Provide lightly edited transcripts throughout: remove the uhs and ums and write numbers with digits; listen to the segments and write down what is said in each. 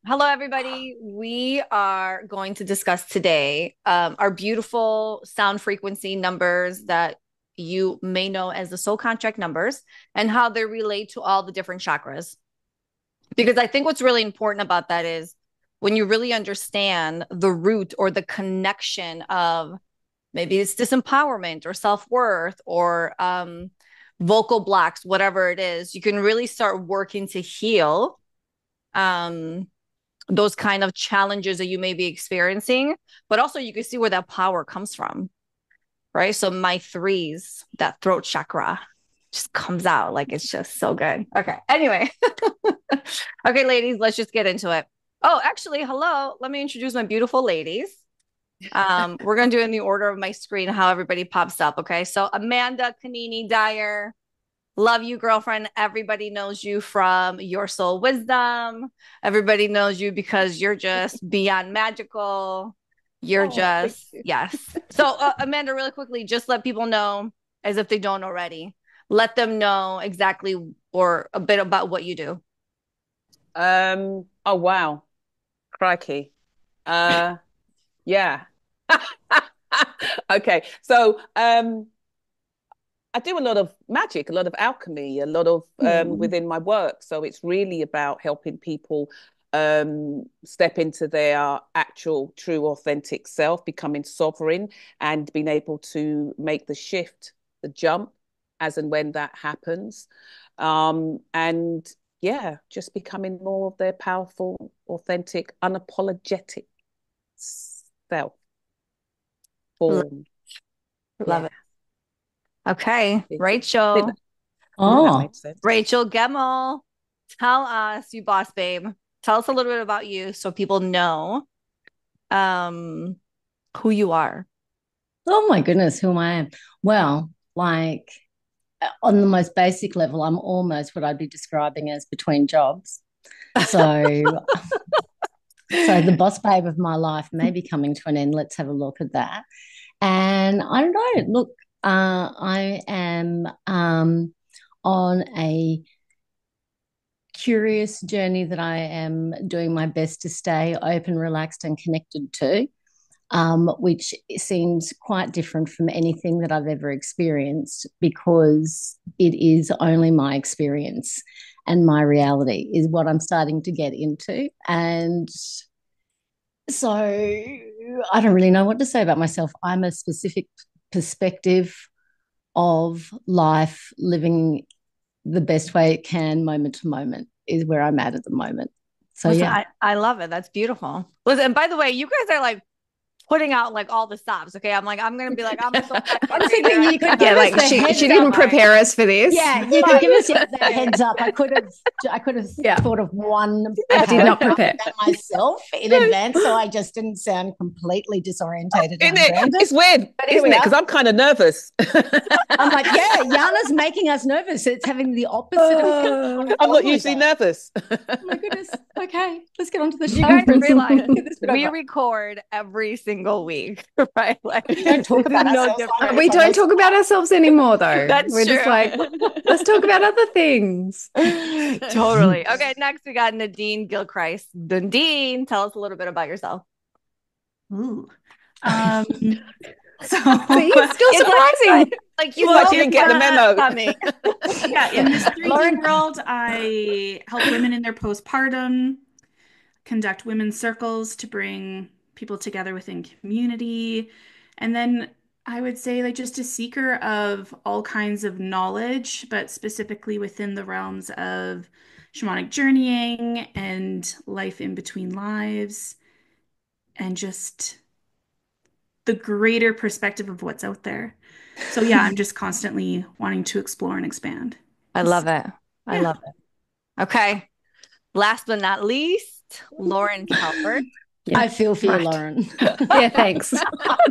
Hello, everybody. We are going to discuss today our beautiful sound frequency numbers that you may know as the soul contract numbers and how they relate to all the different chakras. Because I think what's really important about that is when you really understand the root or the connection of maybe it's disempowerment or self-worth or vocal blocks, whatever it is, you can really start working to heal. Um, those kind of challenges that you may be experiencing, but also you can see where that power comes from, right? So my threes, that throat chakra just comes out like it's just so good. Okay. Anyway. Okay, ladies, let's just get into it. Oh, actually, hello. Let me introduce my beautiful ladies. We're gonna do it in the order of my screen, how everybody pops up. Okay. So Amanda Kanini Dyer, love you, girlfriend. Everybody knows you from Your Soul Wisdom. Everybody knows you because you're just beyond magical. You're Thank just, you. yes. So, Amanda, really quickly, just let people know, as if they don't already, let them know exactly or a bit about what you do. Oh wow, crikey. Uh yeah. Okay. I do a lot of magic, a lot of alchemy, a lot of Hmm. within my work. So it's really about helping people step into their actual, true, authentic self, becoming sovereign and being able to make the shift, the jump as and when that happens. And yeah, just becoming more of their powerful, authentic, unapologetic self Love, form. love Yeah. it. Okay, I think Rachel. that Oh, made sense. Rachel Gemmel, tell us, you boss babe, tell us a little bit about you so people know um who you are. oh my goodness, who am I? Well, like on the most basic level, I'm almost what I'd be describing as between jobs. So, so the boss babe of my life may be coming to an end. Let's have a look at that. And I don't know. Look, I am on a curious journey that I am doing my best to stay open, relaxed, and connected to. Which seems quite different from anything that I've ever experienced because it is only my experience and my reality is what I'm starting to get into. And so I don't really know what to say about myself. I'm a specific perspective of life, living the best way it can, moment to moment, is where I'm at the moment. So, Listen, yeah. I love it. That's beautiful. Listen, and by the way, you guys are like putting out like all the stops. Okay. I'm like, I'm gonna be like, I'm a soul I was reader. thinking I you need could to give Yeah, us like the she heads didn't up. right. prepare us for this. Yeah, you could But give us the listen, heads up. I could have Yeah, thought of one I did not paragraph prepare. about myself in advance, so I just didn't sound completely disorientated and Isn't it? ungrounded. It's weird, But here isn't we it? are. Because I'm kind of nervous. I'm like, yeah, Yana's making us nervous. It's having the opposite effect of what Oh. it I'm not normally usually does. nervous. Oh my goodness. Okay, let's get on to the you show. guys realize Get this bit we over. record every single week, right? Like We don't talk this is about no ourselves like different. We this on don't this talk about ourselves anymore, though. That's We're just true. like, let's talk about other things. Totally. Okay, next we got Nadine Gilchrist. Nadine, tell us a little bit about yourself. Ooh. Um, so See, it's still It's like, surprising. like you It's like know she this didn't get the question is memo. coming. yeah, in this 3D Lauren. world, I help women in their postpartum, conduct women's circles to bring people together within community, and then I would say like just a seeker of all kinds of knowledge, but specifically within the realms of shamanic journeying and life in between lives, and just the greater perspective of what's out there. So yeah, I'm just constantly wanting to explore and expand. I love it. I Yeah. love it. Okay. Last but not least, Lauren Calvert. Yeah, I feel for you, right. Lauren. Yeah, thanks.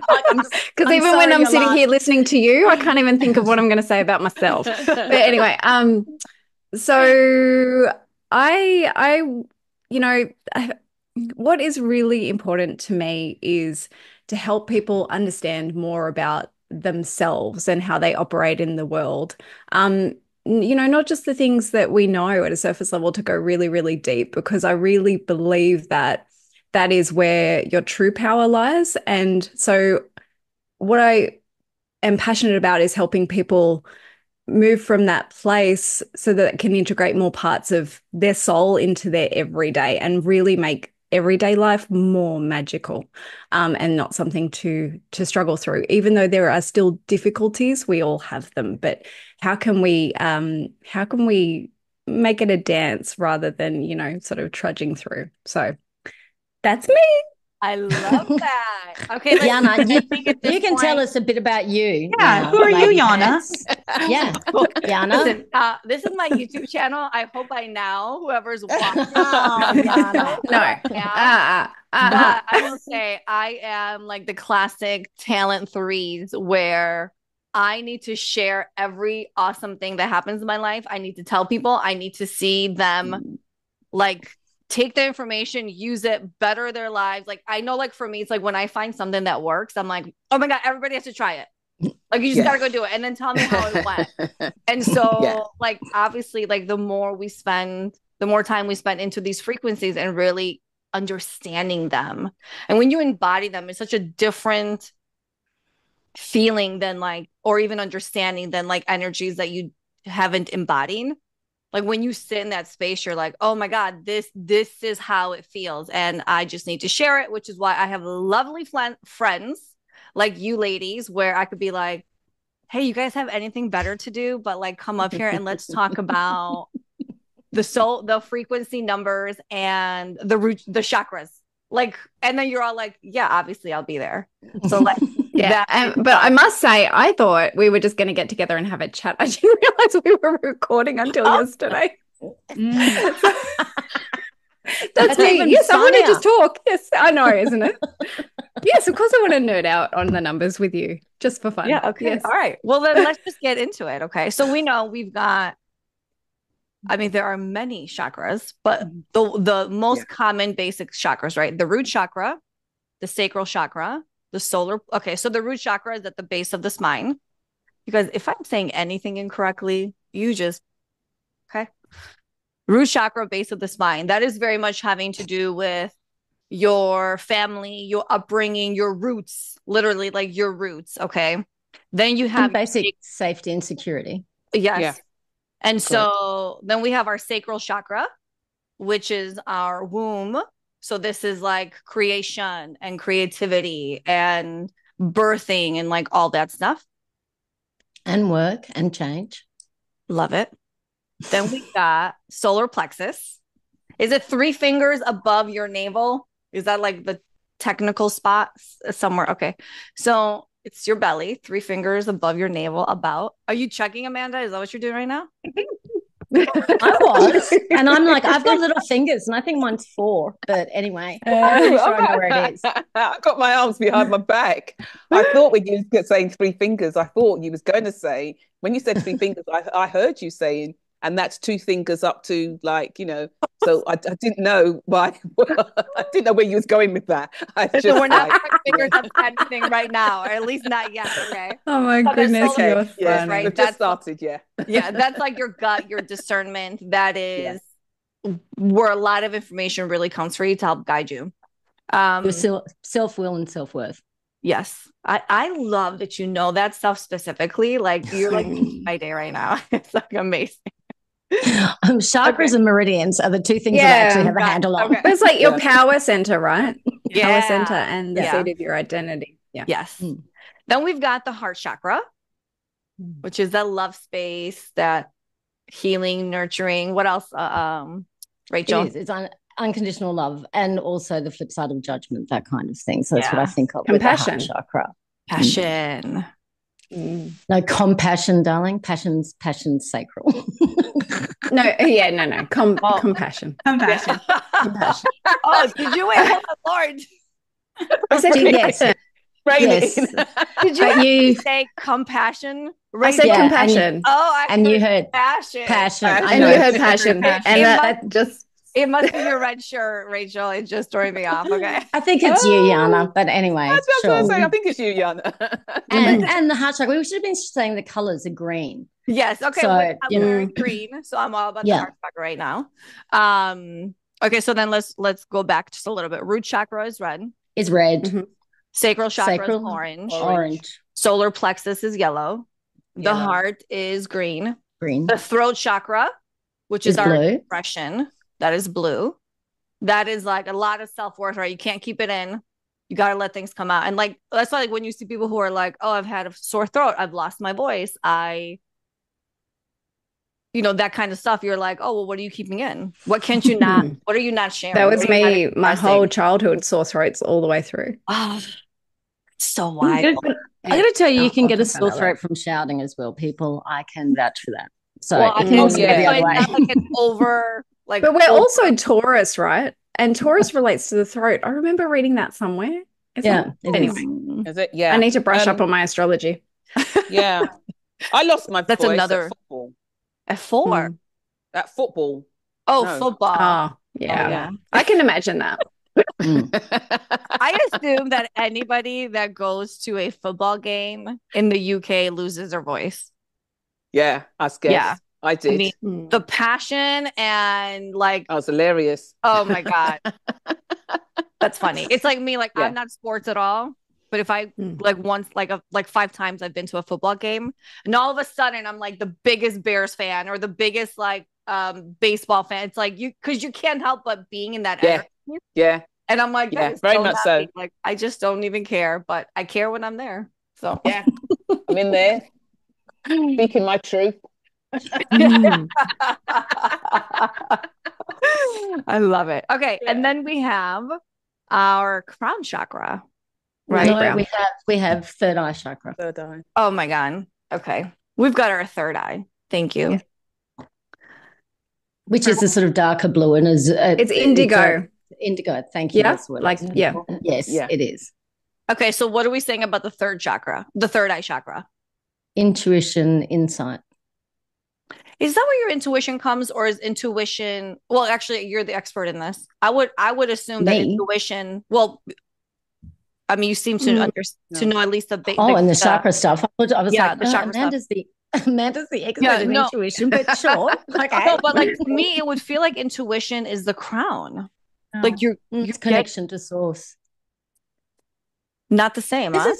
I'm, Because I'm even when sorry I'm you're sitting here laughing. listening to you, I can't even think of what I'm going to say about myself. But anyway, so I, you know, what is really important to me is to help people understand more about themselves and how they operate in the world. Um, not just the things that we know at a surface level, to go really, really deep, because I really believe that that is where your true power lies. And so what I am passionate about is helping people move from that place so that it can integrate more parts of their soul into their everyday and really make everyday life more magical, and not something to struggle through. Even though there are still difficulties, we all have them. But how can we make it a dance rather than, sort of trudging through? So that's me. I love that. Okay, Yiannah, you can point, tell us a bit about you. Yeah, who are you, Yiannah? Yeah, Yiannah. Listen, this is my YouTube channel. I hope by now whoever's watching. Yiannah. No. But I will say I am like the classic talent threes where I need to share every awesome thing that happens in my life. I need to tell people. I need to see them like take the information, use it, better their lives. Like I know, like for me, it's like when I find something that works, I'm like, oh my God, everybody has to try it. Like you just gotta go do it and then tell me how it went. And so like obviously like the more time we spend into these frequencies and really understanding them. And when you embody them, it's such a different feeling than like, or even understanding than like energies that you haven't embodied. Like when you sit in that space, you're like, oh my God, this is how it feels. And I just need to share it, which is why I have lovely friends like you ladies, where I could be like, hey, you guys have anything better to do? But like, come up here and let's talk about the soul, the frequency numbers and the chakras. Like, and then you're all like, yeah, obviously I'll be there. So like, yeah. But I must say, I thought we were just going to get together and have a chat. I didn't realize we were recording until yesterday. That's me. Yes, I want to just talk. Yes, I know, isn't it? Yes, of course I want to nerd out on the numbers with you, just for fun. Yeah, okay. Yes. All right. Well, then let's just get into it, okay? So we know we've got, I mean, there are many chakras, but the most common basic chakras, right? The root chakra, the sacral chakra, the solar. Okay, so the root chakra is at the base of the spine. Because if I'm saying anything incorrectly, you just, okay? Root chakra, base of the spine. That is very much having to do with your family, your upbringing, your roots, literally like your roots, okay? Then you have basic safety and security. Yes. Yeah. And so then we have our sacral chakra, which is our womb. So this is like creation and creativity and birthing and like all that stuff. And work and change. Love it. Then we got solar plexus. Is it 3 fingers above your navel? Is that like the technical spot somewhere? Okay. So it's your belly, 3 fingers above your navel about. Are you checking, Amanda? Is that what you're doing right now? I was. And I'm like, I've got little fingers and I think mine's 4. But anyway, I'm pretty sure I know where it is. I've got my arms behind my back. I thought when you were saying 3 fingers, I thought you was going to say, when you said 3 fingers, I heard you saying, and that's 2 fingers up to like, so I didn't know why. I didn't know where you was going with that. So we're not fingers up to anything right now, or at least not yet. Okay. Oh my goodness, you're funny. Right? We've just started, yeah, that's like your gut, your discernment. That is where a lot of information really comes for you to help guide you. Your self-will and self-worth. Yes. I love that you know that stuff specifically. Like you're like my day right now. It's like amazing. Chakras and meridians are the 2 things that I actually have a handle on. Okay. It's like your power center, right? Your power center and the seat of your identity. Yeah. Yes. Then we've got the heart chakra, which is that love space, that healing, nurturing. What else? Rachel? It's unconditional love, and also the flip side of judgment, that kind of thing. So that's what I think of compassion. With the heart chakra. Passion. No, compassion, darling. Passion's sacral. No. Compassion. Compassion. Oh, did you wait? Hold on, Lord. I said yes. Yes. Did you say compassion? I said compassion. And you heard passion. And you heard passion. And that just... It must be your red shirt, Rachel. It just threw me off. Okay. I think it's you, Yiannah. But anyway, that's what I was saying. I think it's you, Yiannah. and the heart chakra. We should have been saying the colors are green. Yes. Okay. So, I'm you know, wearing green, so I'm all about the yeah, heart chakra right now. Okay, so then let's go back just a little bit. Root chakra is red. it's red. Mhm. Sacral chakra is Sacral, orange. orange, Solar plexus is yellow. The Yellow. heart is green. green The throat chakra, which is is our blue. expression, that is blue. That is like a lot of self-worth, right? You can't keep it in. You got to let things come out. And like, that's why like when you see people who are like, oh, I've had a sore throat, I've lost my voice, that kind of stuff. You're like, oh, well, what are you keeping in? What can't you not, what are you not sharing? That was What are you not me, my whole expressing? childhood, sore throats all the way through. Oh, it's so I'm wild. going to tell you, you can I'll get a talk sore about that throat from shouting as well. People, I can vouch for that. So Well, it can also go the so other it's way. not like an over, like, But we're over. also Taurus, right? And Taurus relates to the throat. I remember reading that somewhere. Yeah, it Anyway, is. Is it? Yeah. I need to brush up on my astrology. Yeah. I lost my That's voice another at football. at 4. Mm. At football. Oh, No. football. Oh, yeah. Yeah. I can imagine that. Mm. I assume that anybody that goes to a football game in the UK loses their voice. Yeah, I guess. Yeah. I I did. mean, the passion and like, I was hilarious. oh my God, that's funny. It's like me, like Yeah. I'm not sports at all, but if I Mm. like once, like 5 times I've been to a football game, and all of a sudden I'm like the biggest Bears fan or the biggest like baseball fan. It's like because you can't help but being in that Yeah. energy. Yeah. And I'm like, that Yeah. is Very so much happy. so. Like I just don't even care, but I care when I'm there. So Yeah. I'm in there speaking my truth. Mm. I love it. Okay, Yeah. and then we have our crown chakra, right? No, Brown. we have third eye chakra, Third eye. Oh my God. Okay, we've got our third eye. Thank you. Yeah. which is a sort of darker blue and is It's indigo. indigo. Thank you. Yeah. That's what Like, it's yeah. Yes, Yeah. it is. Okay, so what are we saying about the third chakra, the third eye chakra? Intuition, insight. Is that where your intuition comes, or is intuition? Well, actually, you're the expert in this. I would assume that Me? intuition. Well, I mean, you seem to Mm. to know at least the Oh, and the chakra stuff. I was Yeah, like, the chakra stuff. Amanda's the expert Yeah, in no. intuition, but sure. Okay. No, but like to me, it would feel like intuition is the crown. Like you're It's connection to source. not the same, Is huh? it?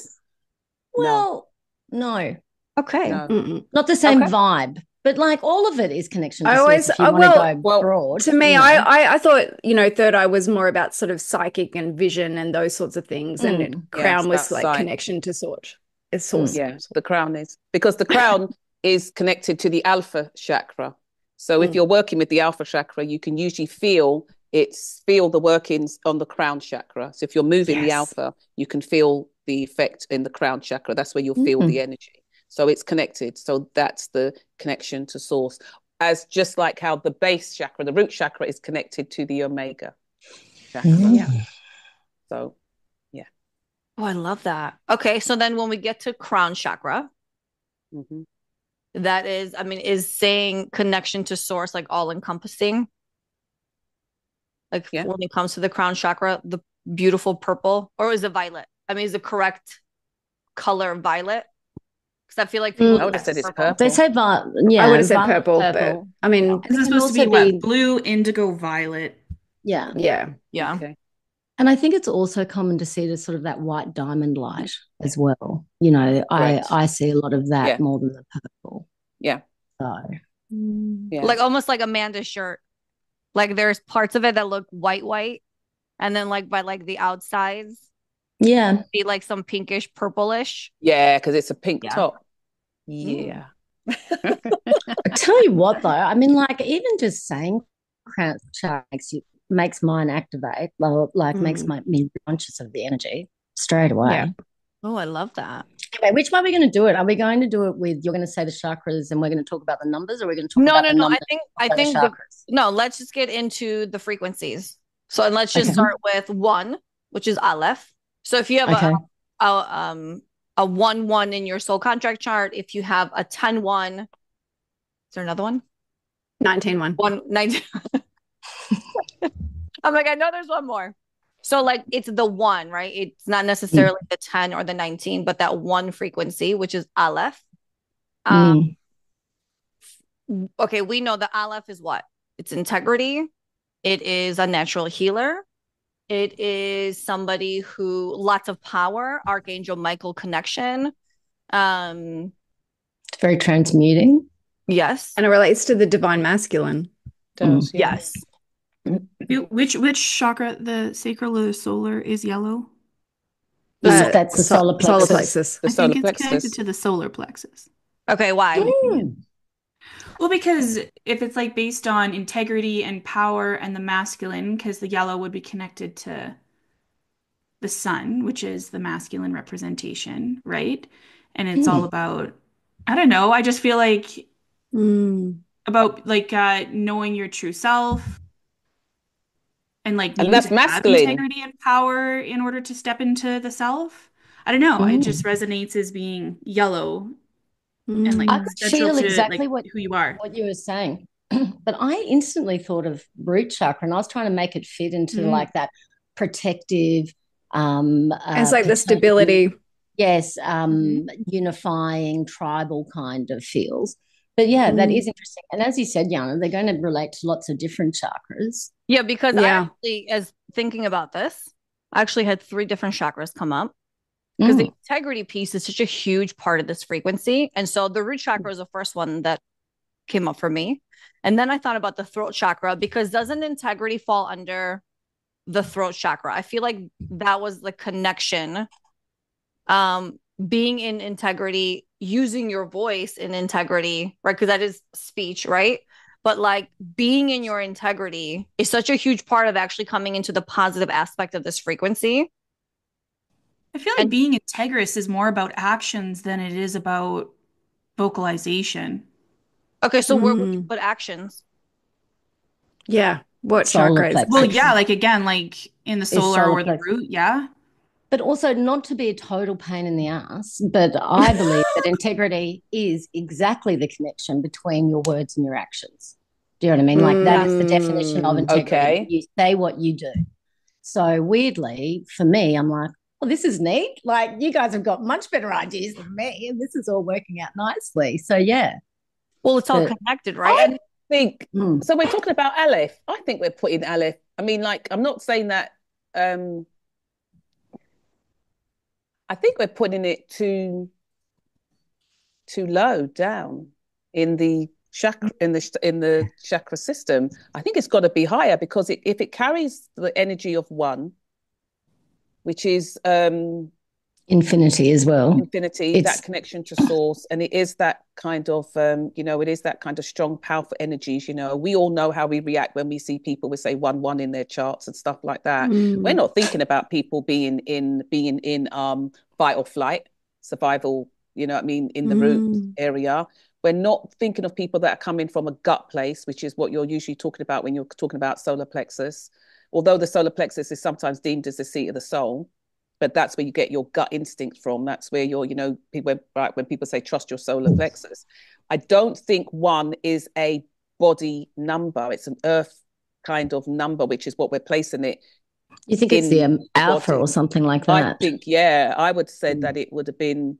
Well, no. Okay. No. Mm-mm. Not the same Okay. vibe, but like all of it is connection to I source. always- If you oh, want to well- go well, broad. To me, you know. I thought, third eye was more about sort of psychic and vision and those sorts of things. And Mm. crown Yeah, was it's like outside. connection to source. It's source. Yeah, the crown is because the crown is connected to the alpha chakra. So if you're working with the alpha chakra, you can usually feel the workings on the crown chakra. So if you're moving the Yes. alpha, you can feel the effect in the crown chakra. That's where you'll feel the energy. So it's connected. So that's the connection to source. As just like how the base chakra, the root chakra, is connected to the omega chakra. Yeah. So Oh, I love that. Okay, so then when we get to crown chakra, mhm. that is, I mean, is saying connection to source like all encompassing? Like Yeah. when it comes to the crown chakra, the beautiful purple, or is it violet? I mean, is the correct color violet? Because I feel like people I would have said it's purple. They say yeah. I would have said violet, purple, but I mean, This is It can supposed to be also what? Blue, indigo, violet. yeah. yeah. Yeah. Okay. And I think it's also common to see the sort of that white diamond light as well. You know, Right. I see a lot of that Yeah. more than the purple. Yeah. So Yeah. Like almost like Amanda's shirt. Like there's parts of it that look white, and then like by like the outsides, yeah. be like some pinkish, purplish. Yeah, because it's a pink Yeah. top. Yeah. I tell you what though, I mean, like even just saying crown chakra makes mine activate, like makes me conscious of the energy straight away. Yeah. Oh, I love that. Anyway, which way are we going to do it? Are we going to do it with you're going to say the chakras and we're going to talk about the numbers, or are we going to talk about the No. numbers? I the think chakras. no. Let's just get into the frequencies. So and let's just start with 1, which is Aleph. So if you have a 1-1 in your soul contract chart, if you have a 10-1, is there another one? 19-1. 19. I'm like, I know there's one more. So like it's the 1, right? It's not necessarily the 10 or the 19, but that 1 frequency, which is Aleph. Okay, we know the Aleph is what? It's integrity. It is a natural healer. It is somebody who lots of power, Archangel Michael connection. Um, It's very transmuting. yes. And it relates to the divine masculine. Mm. Does, yeah. Yes. Which chakra, the sacral or the solar, is yellow? That's the solar Solar plexus. plexus. The I think solar it's connected plexus. to the solar plexus. Okay, why? Mm. Well, because if it's like based on integrity and power and the masculine, because the yellow would be connected to the sun, which is the masculine representation, right? And it's all Mm. about, I don't know, I just feel like Mm. about like knowing your true self and like And needing that's to have masculine. integrity and power in order to step into the self. I don't know. It just Mm. resonates as being yellow and like I Mm. could central feel to like exactly who you are. what you were saying, but I instantly thought of root chakra, and I was trying to make it fit into Mm. like that protective, It's like the paternity, stability. yes, Mhm. unifying tribal kind of feels. But yeah, that Mm. is interesting. And as you said, Yana, they're going to relate to lots of different chakras. Yeah, because I Yeah. actually, as thinking about this, I actually had three different chakras come up because the Mm. integrity piece is such a huge part of this frequency. And so the root chakra is the first one that came up for me. And then I thought about the throat chakra because doesn't integrity fall under the throat chakra? I feel like that was the connection. Being in integrity, using your voice in integrity, right? Because that is speech, right? But like being in your integrity is such a huge part of actually coming into the positive aspect of this frequency. I feel like And being integrous is more about actions than it is about vocalization. okay, so where would you Mm. put actions? Yeah. What Solar chakra is Well, plexus yeah, action? like again, like in the is solar solar or the plexus. root, yeah. But also not to be a total pain in the ass, but I believe that integrity is exactly the connection between your words and your actions. Do you know what I mean? Like that is the definition of Mm. integrity. Okay. You say what you do. So weirdly, for me, I'm like, well, this is neat. Like you guys have got much better ideas than me, and this is all working out nicely. So yeah, Well, it's all but connected, right? I And think mm, so. We're talking about Aleph. I think we're putting Aleph. I mean, like, I'm not saying that. Um, I think we're putting it too low down in the chakra in the chakra system. I think it's got to be higher because if it carries the energy of one, which is infinity as well. infinity, that It's connection to source, and it is that kind of it is that kind of strong, powerful energies. We all know how we react when we see people with say 1-1 in their charts and stuff like that. We're Mm. not thinking about people being in fight or flight, survival. You know what I mean, in the root Mm. area. We're not thinking of people that are coming from a gut place, which is what you're usually talking about when you're talking about solar plexus. Although the solar plexus is sometimes deemed as the seat of the soul, but that's where you get your gut instinct from. That's where when people say trust your solar plexus. I don't think one is a body number. It's an earth kind of number, which is what we're placing it you think it's the in the alpha or body. something like I that. think, yeah, I would say Mm. that it would have been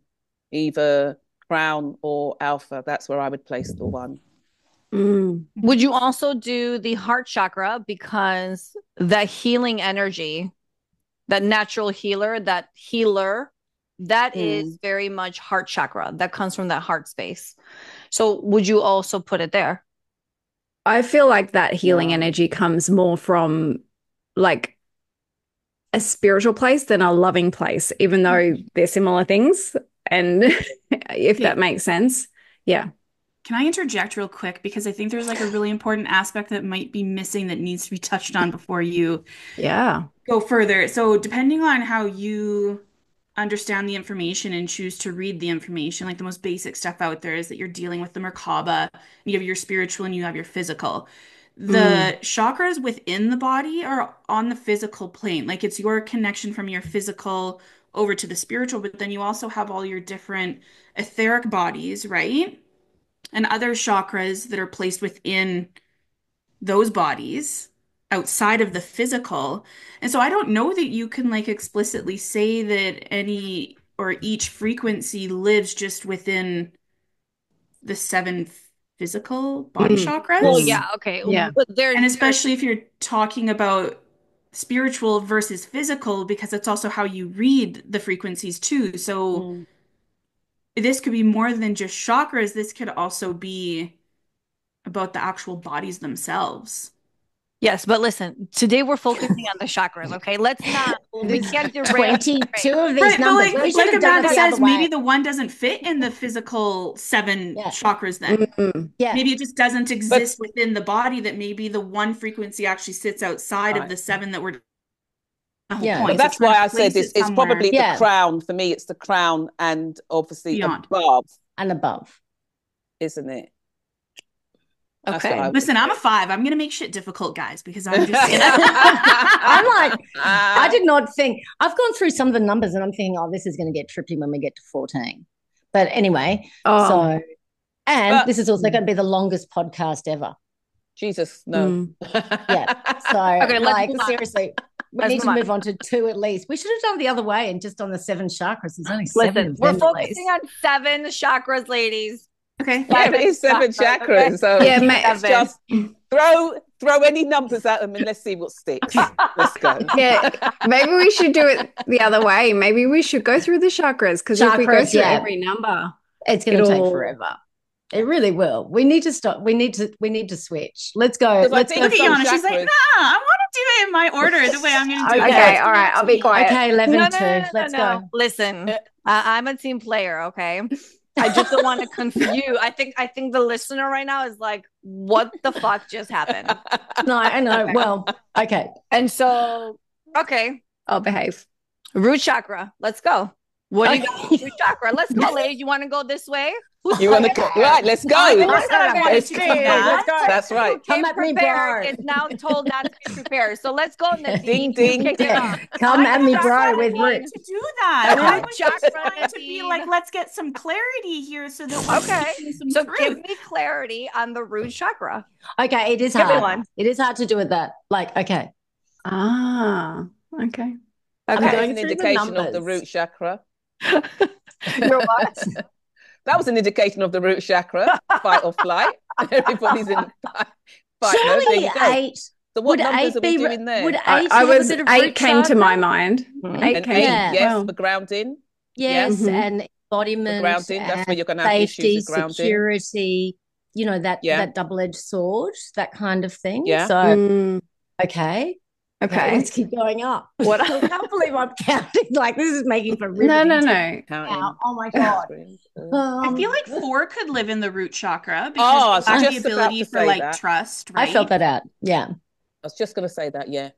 either crown or alpha. That's where I would place the one. Mm. would you also do the heart chakra because the healing energy, that natural healer, that healer, that is Mm. very much heart chakra. That comes from that heart space. So would you also put it there? I feel like that healing No. energy comes more from like a spiritual place than a loving place, even though they're similar things. And if Okay, that makes sense. Yeah. can I interject real quick? Because I think there's like a really important aspect that might be missing that needs to be touched on before you Yeah. go further. So, depending on how you understand the information and choose to read the information, like the most basic stuff out there is that you're dealing with the Merkaba, you have your spiritual and you have your physical. Mm. The chakras within the body are on the physical plane. Like it's your connection from your physical over to the spiritual, but then you also have all your different etheric bodies, right? And other chakras that are placed within those bodies outside of the physical. And so I don't know that you can like explicitly say that any or each frequency lives just within the seven. physical body chakras. Well, yeah, okay. Yeah. But And especially if you're talking about spiritual versus physical, because it's also how you read the frequencies too. So this could be more than just chakras. This could also be about the actual bodies themselves. yes, but listen, today we're focusing on the chakras, okay? Let's not, we can't derail. 22 of these Right, but numbers. We should like have done Amanda it the says, other way. maybe the one doesn't fit in the physical 7 Yeah. chakras then. Yeah. Maybe it just doesn't exist within the body, that maybe the one frequency actually sits outside of the 7 that we're the whole point. But that's So why trying I to said place this. It's probably the Yeah. crown. For me, it's the crown and obviously Beyond. above, And above. isn't it? Okay. That's what Listen, I'm a 5. I'm gonna make shit difficult, guys, because I'm just I'm like, I did not think, I've gone through some of the numbers and I'm thinking, oh, this is going to get trippy when we get to 14. But anyway, so, and this is also going to be the longest podcast ever. Jesus, no. Yeah. So, Okay, like, let's move on. seriously, we Let's need to move on. move on to 2 at least. We should have done the other way and just on the 7 chakras. There's only 7 Listen, of we're them at least. focusing on 7 chakras, ladies. okay. Yeah, it is 7 chakras. Okay. So Yeah, it's just throw any numbers at them and let's see what sticks. Let's go. Yeah, maybe we should do it the other way. Maybe we should go through the chakras, because if we go Chakras, through yeah. every number, It's going to take it'll- forever. It really will. We need to stop. We need to switch. Let's go. 'Cause I Let's think- go Look at from Yiannah. She's like, chakras. nah, I want to do it in my order, the way I'm going to do it. Okay, all right, I'll be quiet. Okay, 11 No, 2. no, no, no, Let's no. go. Listen, I'm a team player, okay? I just don't want to confuse. I think the listener right now is like, what the fuck just happened? No, I know. Well, okay. And so, okay, I'll behave. root chakra. Let's go. What do you got? Root chakra. Let's go, ladies. You want to go this way? You want to go? Right, let's go. I never said I wanted to do that. That's right. Come at me, bro. Prepared is now told not to be prepared. So let's go, Nadine. Ding, You ding, kick it ding. off. Come at me, bro, with wanted root. to do that. I Root was just chakra, trying to be Nadine. like, let's get some clarity here so that we're Okay, speaking some so truth. give me clarity on the root chakra. Okay, it is Give me hard. one. It is hard to do it that. Like, okay. Ah, okay. I'm That going was an through the indication of the numbers. root chakra. You're what? That was an indication of the root chakra, fight or flight. Everybody's in the fight mode. There Surely you go. 8. So what Would numbers 8 are we be? doing there? Would 8 I have was a bit of 8 root came to chakra? my mind. Mhm. 8 And came. 8, Yeah. yes, Wow. for grounding. Yes, Yeah. and embodiment, For grounding, that's where and you're going to have issues safety, with grounding. security. You know, that Yeah. that double-edged sword, that kind of thing. Yeah. So, Mm, okay. okay. Let's keep going up. What- I can't believe I'm counting. Like, this is making for riveting. No. Counting. Now. Oh my God. I feel like 4 could live in the root chakra Oh, because I it was has the just about ability to for say like that. trust, I right? felt that out. Yeah. I was just going to say that, yeah.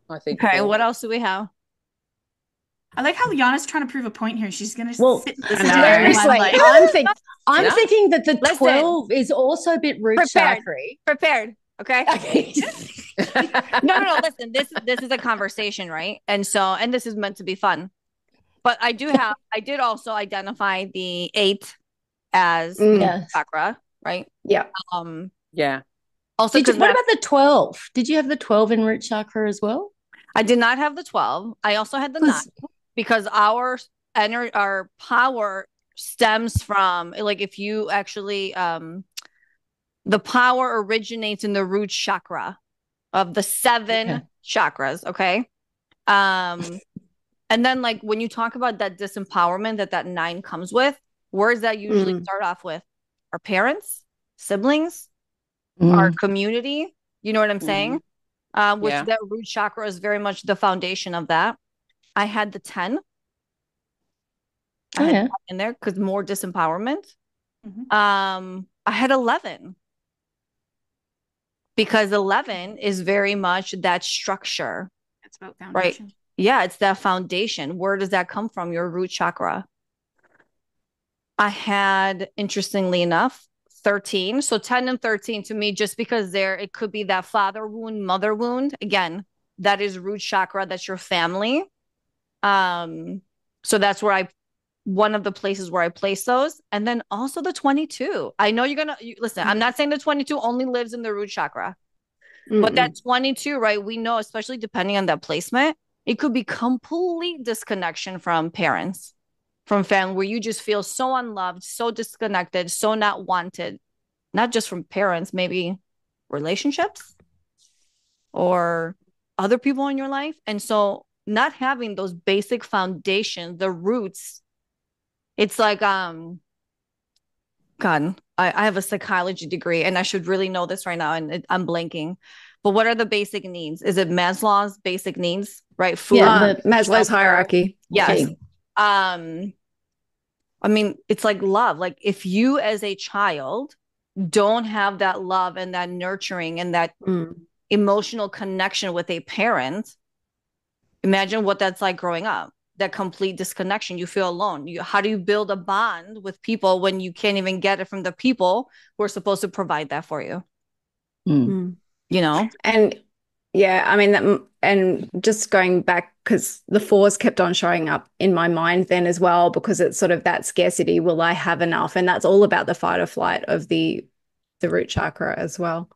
I think Okay, so. what else do we have? I like how Yiannah's trying to prove a point here. She's gonna Well, sit and listen I to know. everyone, seriously, like, I'm Yeah. thinking that the Listen. 12 is also a bit root Prepared. chakra. Prepared. Okay. Okay. No. Listen, this is a conversation, right? And this is meant to be fun. But I did also identify the 8 as Mm, Yes. chakra, right? Yeah. Yeah. Also, What because about the 12? Did you have the 12 in root chakra as well? I did not have the 12. I also had the 9 because our energy, our power stems from, like, if you actually the power originates in the root chakra of the 7 chakras, okay? And then, like, when you talk about that disempowerment that 9 comes with, words that usually start off with our parents, siblings, our community, you know what I'm saying? Which Yeah. that root chakra is very much the foundation of that. I had the 10. I had 10 in there because more disempowerment. Mhm. I had 11 because 11 is very much that structure. it's about foundation. Yeah, it's that foundation. Where does that come from? Your root chakra. I had, interestingly enough, 13. So 10 and 13 to me, just because it could be that father wound, mother wound. Again, that is root chakra. That's your family. So that's one of the places where I place those. And then also the 22. I know listen, I'm not saying the 22 only lives in the root chakra, but that 22, right? We know, especially depending on that placement, it could be complete disconnection from parents, from family where you just feel so unloved, so disconnected, so not wanted, not just from parents, maybe relationships or other people in your life. And so not having those basic foundations, the roots, it's like, God, I have a psychology degree and I should really know this right now. And I'm blanking. But what are the basic needs? Is it Maslow's basic needs, right? Food, Yeah, Maslow's shelter. hierarchy. Yes. Okay. I mean, it's like love. Like if you as a child don't have that love and that nurturing and that emotional connection with a parent, imagine what that's like growing up. That complete disconnection. You feel alone. How do you build a bond with people when you can't even get it from the people who are supposed to provide that for you? You know? And yeah, I mean, and just going back, because the fours kept on showing up in my mind then as well, because it's sort of that scarcity. Will I have enough? And that's all about the fight or flight of the root chakra as well.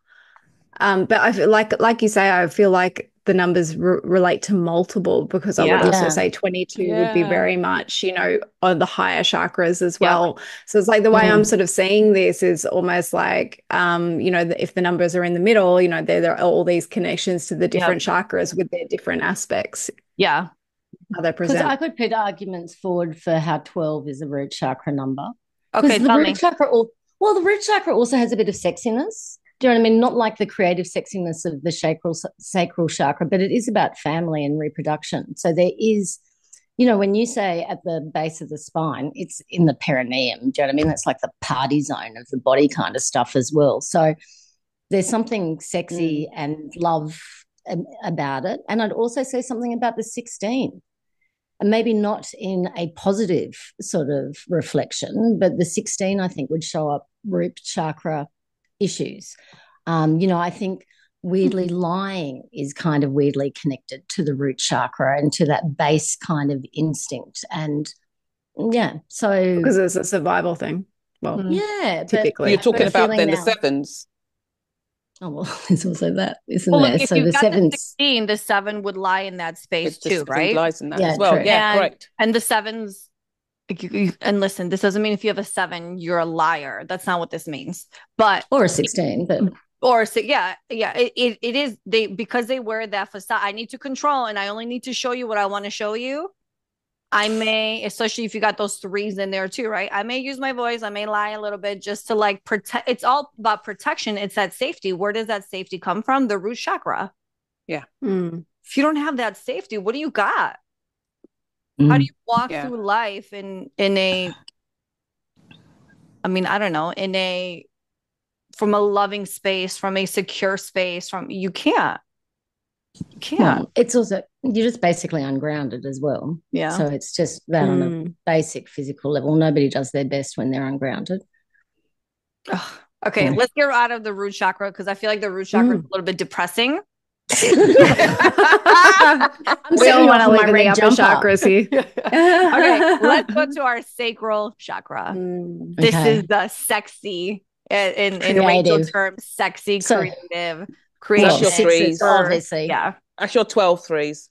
But I feel like you say, I feel like the numbers relate to multiple, because I would also say 22 would be very much, on the higher chakras as well. So it's like the way I'm sort of seeing this is almost like, if the numbers are in the middle, there are all these connections to the different chakras with their different aspects. Yeah. How they present. Because I could put arguments forward for how 12 is a root chakra number. Okay, the root chakra, the root chakra also has a bit of sexiness. Do you know what I mean? Not like the creative sexiness of the sacral chakra, but it is about family and reproduction. So there is, when you say at the base of the spine, it's in the perineum. Do you know what I mean? That's like the party zone of the body kind of stuff as well. So there's something sexy and love about it. And I'd also say something about the 16. And maybe not in a positive sort of reflection, but the 16, I think, would show up root chakra issues. I think weirdly lying is kind of weirdly connected to the root chakra and to that base kind of instinct. And so because it's a survival thing. Well, typically. You're talking about then the sevens. Oh, well, there's also that, isn't well, there? Look, if so you've the got sevens, the 16, the 7 would lie in that space too, right? Lies in that as well. True. Yeah, correct. And the 7s, and listen, this doesn't mean if you have a 7, you're a liar. That's not what this means. But or a 16, but it is because they wear that facade. I need to control, and I only need to show you what I want to show you. I may, especially if you got those 3s in there too, right? I may use my voice. I may lie a little bit just to like protect. It's all about protection. It's that safety. Where does that safety come from? The root chakra. Yeah. If you don't have that safety, what do you got? How do you walk through life in a, I mean, I don't know, from a loving space, from a secure space, you can't. You can't. Well, it's also, you're just basically ungrounded as well. Yeah. So it's just that on a basic physical level. Nobody does their best when they're ungrounded. Okay, let's get out of the root chakra, because I feel like the root chakra is a little bit depressing. We all want to live in the upper chakras here. Okay, let's go to our sacral chakra. This is the sexy, in Rachel terms, sexy, creative. That's your 3s, obviously. Yeah, that's your 12 3s.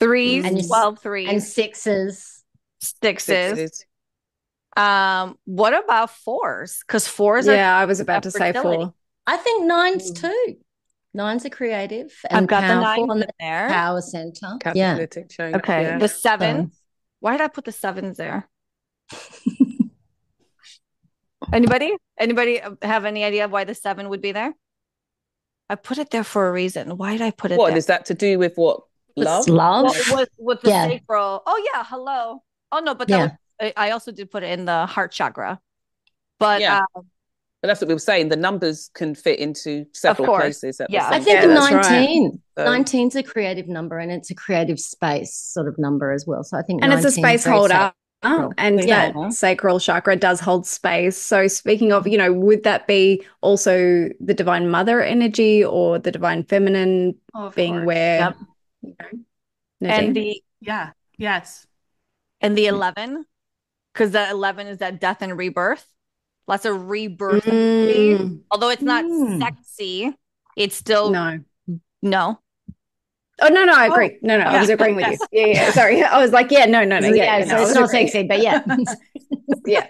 3s, and 12 3s, and 6s. 6s. What about 4s? Because 4s are. Yeah, I was about to say 4. I think 9s too. 9s are creative and I've got powerful the 9s on in there. Power center. Catalytic change. Okay, the 7s. Why did I put the 7s there? Anybody have any idea why the 7 would be there? I put it there for a reason. Why did I put it there? What is that to do with? What? Love? With the sacral. Oh yeah, hello. Oh no, but that was, I also did put it in the heart chakra. But but that's what we were saying. The numbers can fit into several places. I think 19. 19's a creative number, and it's a creative space sort of number as well. So I think, and it's a space holder. And that sacral chakra does hold space. So speaking of, would that be also the divine mother energy or the divine feminine being where? And yes. And the 11, because the 11 is that death and rebirth. Lots of rebirth energy. Although it's not sexy, it's still no. Oh no, I agree. No, I was agreeing with you. Yeah. Sorry, I was like, yeah, no. Yeah, so it's not sexy, but yeah. Yeah.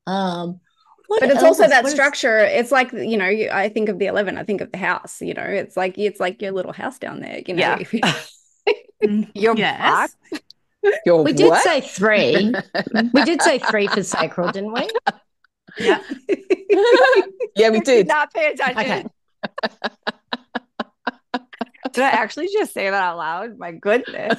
But it's also that structure. It's like, I think of the 11. I think of the house. It's like your little house down there. Yeah. Your yes. box. Your we what? did say 3. We did say 3 for sacral, didn't we? Yeah. Yeah, we did. Not pay attention. Okay. Did I actually just say that out loud? My goodness.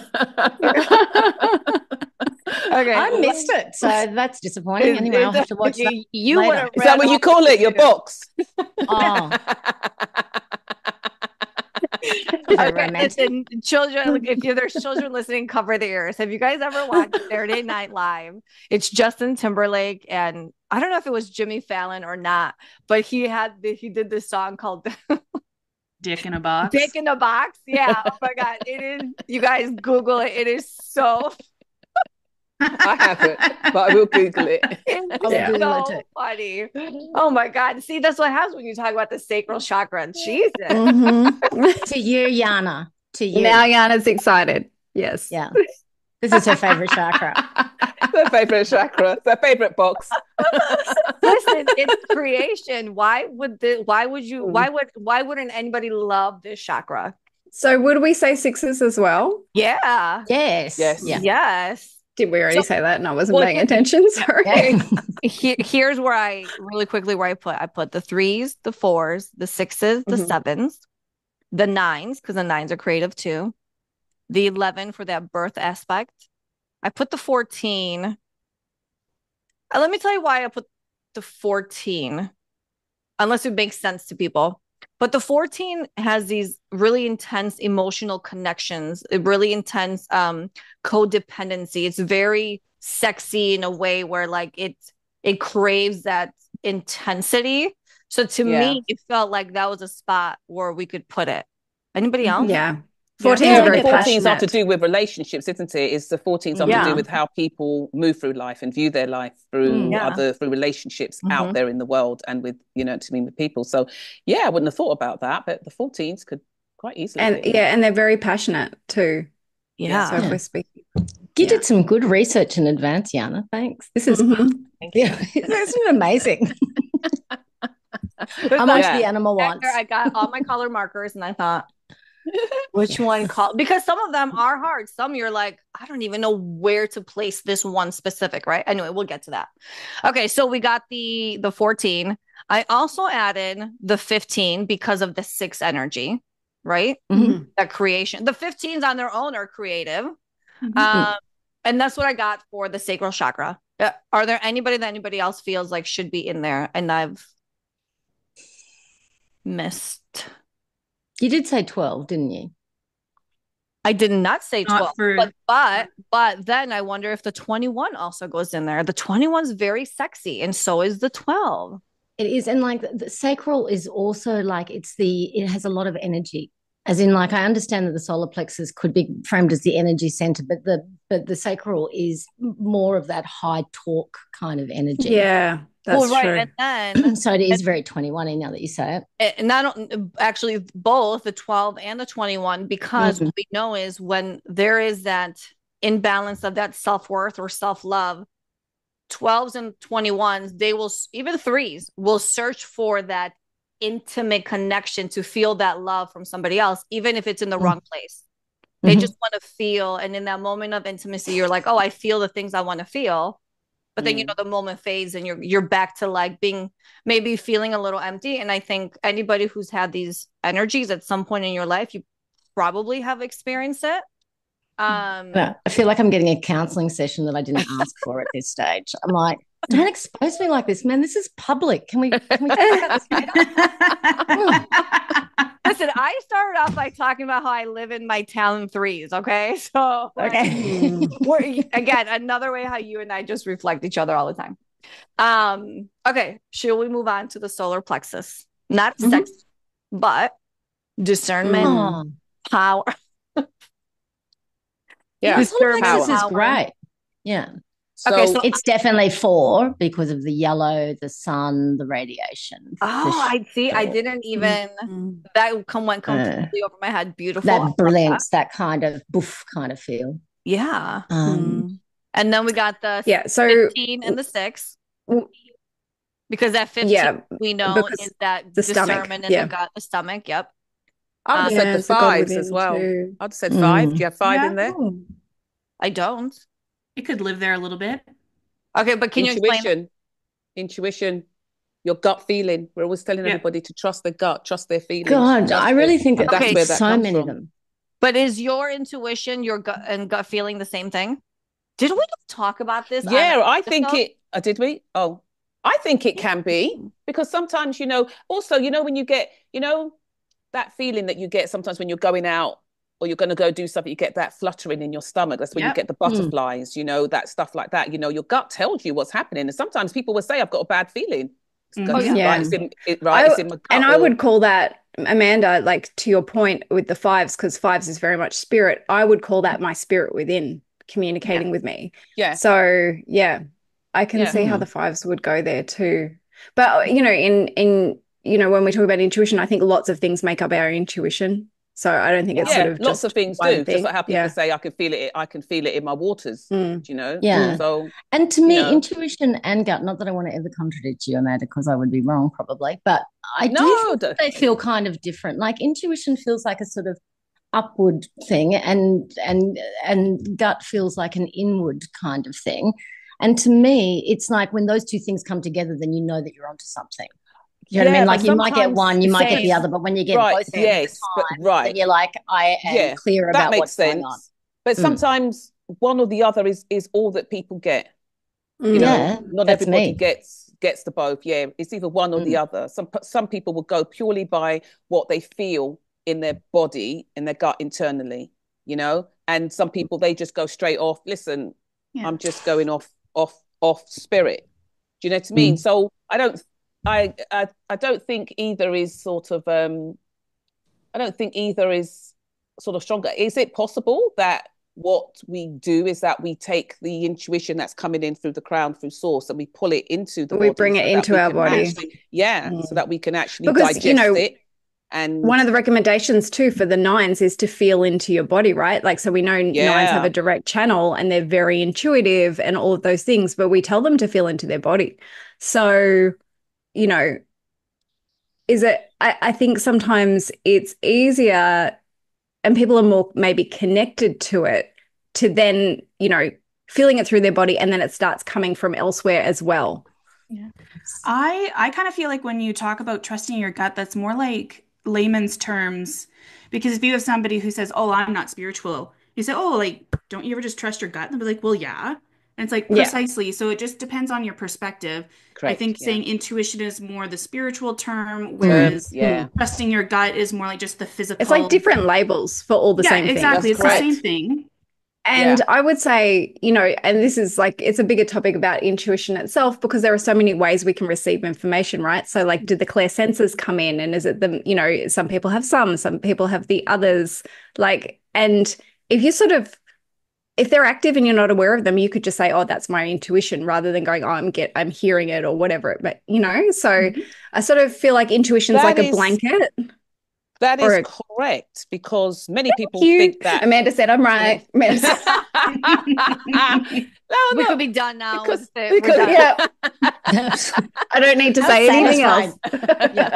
Okay. I missed it, so that's disappointing. Anyway, I'll have to watch that You would have Is that what you call it? Your box? Oh. Okay, listen, children, if there's children listening, cover their ears. Have you guys ever watched Saturday Night Live? It's Justin Timberlake, and I don't know if it was Jimmy Fallon or not, but he did this song called Dick in a Box. Dick in a Box. Yeah. Oh my God. It is, you guys Google it. It is so I haven't, but I will Google it. It's so funny. Oh my God. See, that's what happens when you talk about the sacral chakra. Jesus. To you, Yiannah. To you. Now Yiannah's excited. Yes. Yeah. This is her favorite chakra. Her favorite chakra. Her favorite box. Listen, it's creation. Why wouldn't anybody love this chakra? So would we say 6s as well? Yeah. Yes. Yes. Yeah. Yes. Did we already say that and I wasn't paying attention? Sorry. Yeah. Here's where I put the 3s, the 4s, the 6s, the 7s, the 9s, because the 9s are creative too. The 11 for that birth aspect. I put the 14. Let me tell you why I put the 14, unless it makes sense to people. But the 14 has these really intense emotional connections, really intense codependency. It's very sexy in a way where like it craves that intensity. So to me, it felt like that was a spot where we could put it. Anybody else? Yeah. 14 is very 14s are passionate. to do with relationships, isn't it? It's the 14s are to do with how people move through life and view their life through through relationships out there in the world and with, to mean with people. So yeah, I wouldn't have thought about that, but the 14s could quite easily. And they're very passionate too. Yeah. So if we're speaking. You did some good research in advance, Yiannah. Thanks. This is this is amazing. I watched the animal once. I got all my color markers and I thought, which one because some of them are hard. Some you're like, I don't even know where to place this one specific, right? Anyway, we'll get to that. Okay, so we got the 14. I also added the 15 because of the 6 energy, right? That creation. The 15s on their own are creative. And that's what I got for the sacral chakra. Are there anybody else feels like should be in there and I've missed? You did say 12, didn't you? I did not say 12, but then I wonder if the 21 also goes in there. The 21 is very sexy, and so is the 12. It is, and like the sacral is also like it has a lot of energy. As in, like, I understand that the solar plexus could be framed as the energy center, but the sacral is more of that high torque kind of energy. Yeah. That's true. And then, so it is very 21 now that you say it. And not actually both the 12 and the 21, because what we know is when there is that imbalance of that self-worth or self-love, 12s and 21s, they will, even 3s will search for that intimate connection to feel that love from somebody else, even if it's in the wrong place. They just want to feel. And in that moment of intimacy, you're like, oh, I feel the things I want to feel. But then, the moment fades and you're back to like maybe feeling a little empty. And I think anybody who's had these energies at some point in your life, you probably have experienced it. I feel like I'm getting a counseling session that I didn't ask for at this stage. I'm like, don't expose me like this, man. This is public. Can we talk about this later? Listen, I started off by talking about how I live in my talent 3s. Okay. So, again, another way how you and I just reflect each other all the time. Okay. Should we move on to the solar plexus? Not sex, but discernment, power. The solar plexus is great. Yeah. Okay, So so It's definitely 4 because of the yellow, the sun, the radiation. For I see. I sure. didn't even mm, went Uh, completely over my head. Beautiful. I that love that. brilliance, that kind of boof kind of feel. Yeah. Um, mm. And then we got the Yeah. So 15 and the 6 w- because that 15 yeah, we know is because that the stomach. discernment in the Yeah. gut, the stomach. Yep. I would have said Yeah, the it's the God fives as within well. too. I'd have said 5. Do mm. you have 5 Yeah, in there? I don't. it could live there a little bit. Okay, but can you explain that? Intuition, your gut feeling. We're always telling Yeah. everybody to trust their gut, trust their feelings, God, I trust it. really think And that that's Okay, where that so comes many of from. them. but is your intuition, your gut and gut feeling the same thing? Did we talk about this on an Yeah, I think episode? did we? Oh, I think it can be because sometimes, also, when you get, that feeling that you get sometimes when you're going out or you're going to go do something, you get that fluttering in your stomach. That's when you Yep. get the butterflies, that stuff like that. Your gut tells you what's happening. And sometimes people will say, I've got a bad feeling. Oh Mhm. yeah. Yeah. It's in my gut. I would call that, Amanda, like to your point with the fives, because fives is very much spirit. I would call that my spirit within communicating with me. Yeah. So yeah, I can Yeah. see how the fives would go there too. But when we talk about intuition, I think lots of things make up our intuition. So I don't think it's sort Yeah, of lots of just things one do. Just thing. like how people Yeah. say, I can feel it in my waters. Mm, Yeah. mm. So, And to you me, know, intuition and gut, not that I want to ever contradict you, Amanda, because I would be wrong probably, but I do no, think that they feel kind of different. Like intuition feels like a sort of upward thing and gut feels like an inward kind of thing. And to me, it's like when those two things come together, then you know that you're onto something. You know what I mean? yeah, but Like you might get sometimes one, you might get the Same. other, but when you get right, both of them at the yes, but time, then right, you're like, I am yeah, clear that about makes what's going on. sense. But Mm. sometimes one or the other is all that people get. Mm. Yeah, Not that's everybody me. gets the both. Yeah, it's either one or the Mm. other. Some people will go purely by what they feel in their body, in their gut internally, and some people they just go straight off. Listen, Yeah. I'm just going off spirit. Do you know what I mean? Mm. So I don't think either is sort of I don't think either is sort of stronger. Is it possible that what we do is that we take the intuition that's coming in through the crown, through source, and we pull it into the We body bring it so that into we our can body. so Mm. that we can actually Because, digest it. And one of the recommendations too for the nines is to feel into your body, right? Like, so we know nines have yeah, a direct channel and they're very intuitive and all of those things, but we tell them to feel into their body. So, you know, I think sometimes it's easier and people are more maybe connected to it to then, feeling it through their body and then it starts coming from elsewhere as well. Yeah. I kind of feel like when you talk about trusting your gut, that's more like layman's terms. Because if you have somebody who says, "Oh, I'm not spiritual," you say, "Oh, like, don't you ever just trust your gut?" And they'll be like, "Well, yeah." And it's like Yeah. precisely. So it just depends on your perspective. I correct. think Yeah, saying intuition is more the spiritual term, Mm. whereas yeah, trusting your gut is more like just the It's like physical. different labels for all the Yeah, same thing. exactly. that's It's the correct. same thing. And Yeah, I would say, and this is like, it's a bigger topic about intuition itself because there are so many ways we can receive information, right? So, like, did the clear senses come in? And is it some people have some people have the others. Like, and if you sort of, if they're active and you're not aware of them, you could just say, oh, that's my intuition rather than going, oh, I'm hearing it or whatever. But, so Mhm. I sort of feel like intuition's that like a is blanket that or is a correct because many people cue. think that. Amanda said, I'm Yeah. right. Amanda said, No, We no, could be done now because with it. We're because done. yeah, I don't need to say anything else. Satisfied. Yeah.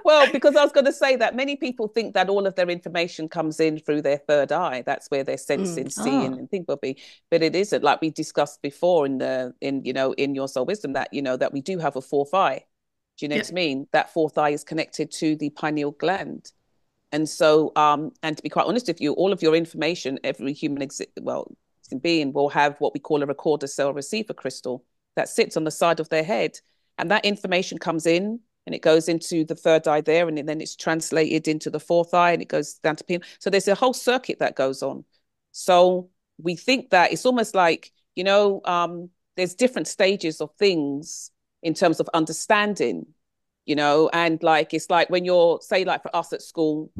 well, because I was going to say that many people think that all of their information comes in through their third eye. That's where they're sensing, seeing, Oh. and think will be. But it isn't. Like we discussed before in your soul wisdom that that we do have a fourth eye. Do you know Yeah. what I mean? That fourth eye is connected to the pineal gland. And so, and to be quite honest with you, all of your information, every human being will have what we call a recorder cell receiver crystal that sits on the side of their head. And that information comes in and it goes into the third eye there, and then it's translated into the fourth eye and it goes down to pineal. So there's a whole circuit that goes on. So we think that it's almost like, there's different stages of things in terms of understanding, and like it's like when you're say like for us at school,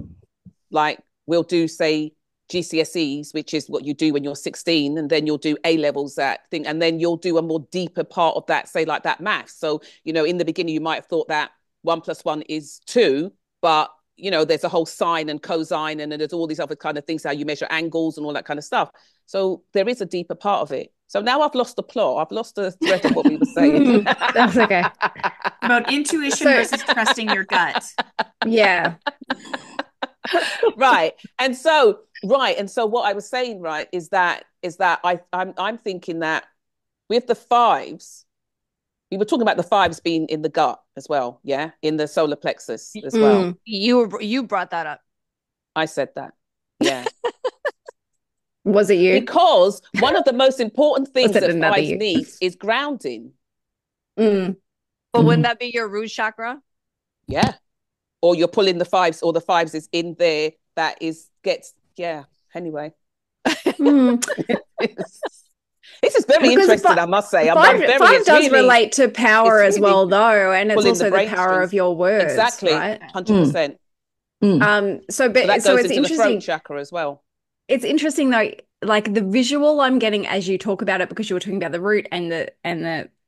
like we'll do say GCSEs, which is what you do when you're 16, and then you'll do A levels, that thing, and then you'll do a more deeper part of that, say like that maths. So, you know, in the beginning, you might have thought that 1 + 1 is 2, but you know, there's a whole sine and cosine, and then there's all these other kind of things, how you measure angles and all that kind of stuff. So there is a deeper part of it. So now I've lost the plot. I've lost the thread of what we were saying. That's okay. About intuition versus trusting your gut. Yeah. Right. And so what I was saying, right, is that I'm thinking that with the fives, we were talking about the fives being in the gut as well, yeah, in the solar plexus as well. You brought that up. I said that, yeah. Was it you? Because one of the most important things that fives you? need is grounding. But wouldn't that be your root chakra? Yeah. Or you're pulling the fives, or the fives is in there, anyway. This is very interesting, I must say. Five does relate to power as well, though, and it's also the power of your words. Exactly, right? 100%. So that goes it's into the interesting. throat chakra as well. It's interesting though, like the visual I'm getting as you talk about it, because you were talking about the root and the